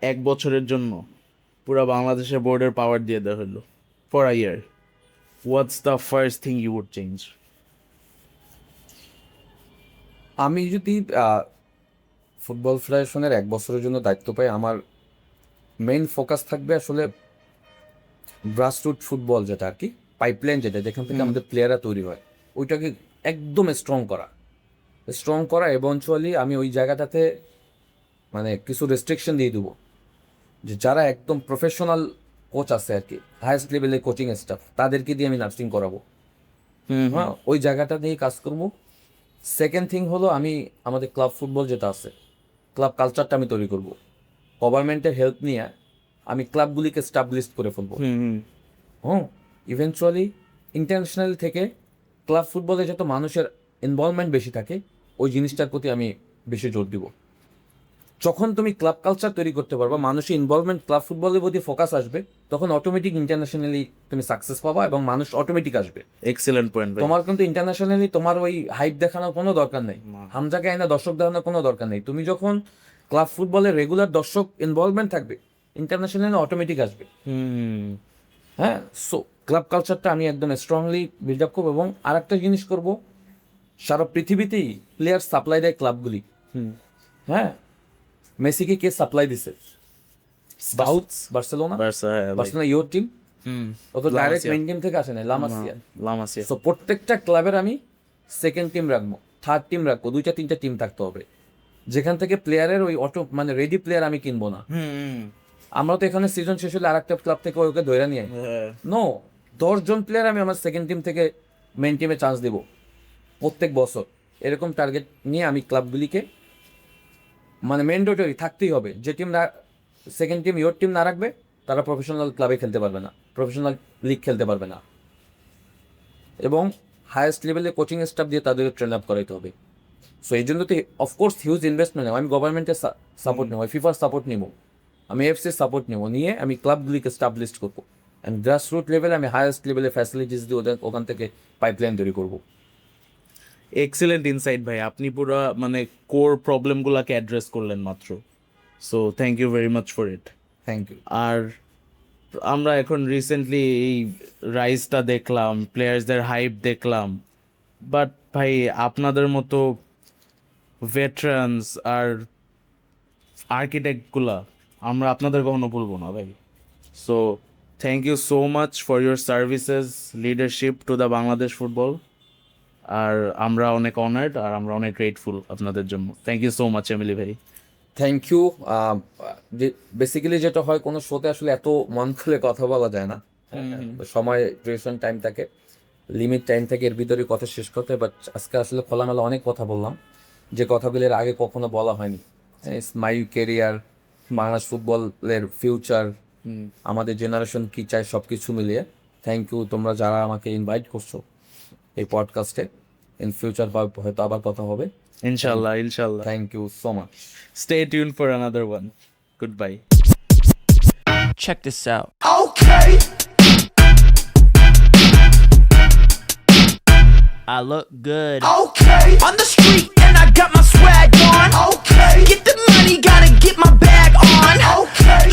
1 বছরের জন্য পুরো বাংলাদেশের বোর্ডের পাওয়ার দিয়ে দেওয়া হলো for a year, what's the first thing you would change? আমি যদি ফুটবল ফেডারেশনের 1 বছরের জন্য দায়িত্ব পাই, আমার মেইন ফোকাস থাকবে আসলে গ্রাসরুট ফুটবল, যেটা আর কি পাইপলাইন, যেখান থেকে আমাদের প্লেয়াররা তৈরি হয়, ওইটাকে একদম স্ট্রং করা। এভেনচুয়ালি আমি ওই জায়গাটাতে মানে কিছু রেস্ট্রিকশন দিয়ে দেবো, যে যারা একদম প্রফেশনাল কোচ আছে আর কি, হাইয়েস্ট লেভেলের কোচিং স্টাফ, তাদেরকে দিয়ে আমি নার্সিং করাবো। হ্যাঁ, ওই জায়গাটা নিয়ে কাজ করবো। সেকেন্ড থিং হলো, আমি আমাদের ক্লাব ফুটবল যেটা আছে, ক্লাব কালচারটা আমি তৈরি করবো। গভর্নমেন্টের হেল্প নিয়ে আমি ক্লাবগুলিকে স্টাবলিশড করে ফেলবো। ইভেনচুয়ালি ইন্টারন্যাশনাল থেকে ক্লাব ফুটবলে যত মানুষের ইনভলভমেন্ট বেশি থাকে, ওই জিনিসটার প্রতি আমি বেশি জোর দিব। যখন তুমি ক্লাব কালচার তৈরি করতে পারবা, মানুষের ইনভলভমেন্ট ক্লাব ফুটবলের প্রতি ফোকাস আসবে, তখন অটোমেটিক ইন্টারন্যাশনালি তুমি সাকসেস পাবা এবং মানুষ অটোমেটিক আসবে। Excellent point. তোমার কিন্তু ইন্টারন্যাশনালি তোমার ওই হাইপ দেখানোর কোনো দরকার নেই, হামজাকে আইনা দর্শক দেখানোর কোনো দরকার নেই। তুমি যখন ক্লাব ফুটবলের রেগুলার দর্শক ইনভলভমেন্ট থাকবে, ইন্টারন্যাশনালি অটোমেটিক আসবে। হ্যাঁ, সো ক্লাব কালচারটা আমি একদম স্ট্রংলি বিল্ড আপ করবো। এবং আর একটা জিনিস করবো, সারা পৃথিবীতেই প্লেয়ার সাপ্লাই দেয় ক্লাবগুলি। হ্যাঁ, মেসিকে কে সাপ্লাই দিছে? বার্সেলোনা। বার্সেলোনা ইয়োর টিম, ও তো ডাইরেক্ট মেইন টিম থেকে আসে না, লামাসিয়া। সো প্রত্যেকটা ক্লাবের আমি সেকেন্ড টিম রাখবো, থার্ড টিম রাখবো, 2-3টা টিম থাকতে হবে, যেখান থেকে প্লেয়ারের ওই মানে রেডি প্লেয়ার আমি কিনবো না। আমরা তো এখানে সিজন শেষ হলে আরেকটা ক্লাব থেকে ওকে ধরে নিয়ে নো, 10 জন প্লেয়ার আমি আমার সেকেন্ড টিম থেকে মেইন টিমে চান্স দেব প্রত্যেক বছর। এরকম টার্গেট নিয়ে আমি ক্লাবগুলিকে, মানে ম্যান্ডেটরি থাকতেই হবে, যে team second team your team না রাখবে, তারা প্রফেশনাল ক্লাবে খেলতে পারবে না, প্রফেশনাল লিগ খেলতে পারবে না। এবং হায়েস্ট লেভেলে কোচিং স্টাফ দিয়ে তাদেরকে ট্রেন আপ করাইতে হবে। সো এই জন্য তো অফকোর্স হিউজ ইনভেস্টমেন্ট নেব। আমি গভর্নমেন্টের সাপোর্ট নেবো, ফিফার সাপোর্ট নেব, আমি এফসির সাপোর্ট নেব, নিয়ে আমি ক্লাবগুলিকে স্টাবলিশ করবো। অ্যান্ড গ্রাসরুট লেভেলে আমি হায়েস্ট লেভেলে ফ্যাসিলিটিস দিয়ে ওখান থেকে পাইপলাইন তৈরি করবো। এক্সিলেন্ট ইনসাইট ভাই, আপনি পুরো মানে কোর প্রবলেমগুলোকে অ্যাড্রেস করলেন মাত্র। So thank you very much for it. Thank you. আর আমরা এখন রিসেন্টলি এই রাইজটা দেখলাম, প্লেয়ার্সদের হাইপ দেখলাম, বাট ভাই আপনাদের মতো ভেটারানস আর আর্কিটেক্টগুলা আমরা আপনাদের কখনো ভুলবো না ভাই। So thank you so much for your services, leadership to the Bangladesh football. আর আমরা অনেক অনার্ড আর আমরা অনেক গ্রেটফুল আপনাদের জন্য। Thank you so much Emily ভাই। Thank you. বেসিক্যালি যেটা হয়, কোনো শোতে আসলে এত মন খুলে কথা বলা যায় না, সময় ডিউরেশন টাইম থাকে, লিমিট টাইম থাকে, এর ভিতরে কথা শেষ করতে হয়। বাট আজকে আসলে খোলামেলা অনেক কথা বললাম, যে কথাগুলোর আগে কখনো বলা হয়নি। ইটস মাই কেরিয়ার, বাংলাদেশ ফুটবলের ফিউচার, আমাদের জেনারেশন কি চায় সব কিছু মিলিয়ে। থ্যাংক ইউ তোমরা যারা আমাকে ইনভাইট করছো এই পডকাস্টে। ইন ফিউচার হয়তো আবার কথা হবে। Inshallah, inshallah. Thank you so much. Stay tuned for another one. Goodbye. Check this out. Okay. I look good. Okay. On the street and I got my swag on. Okay. Get the money, gotta get my bag on. Okay.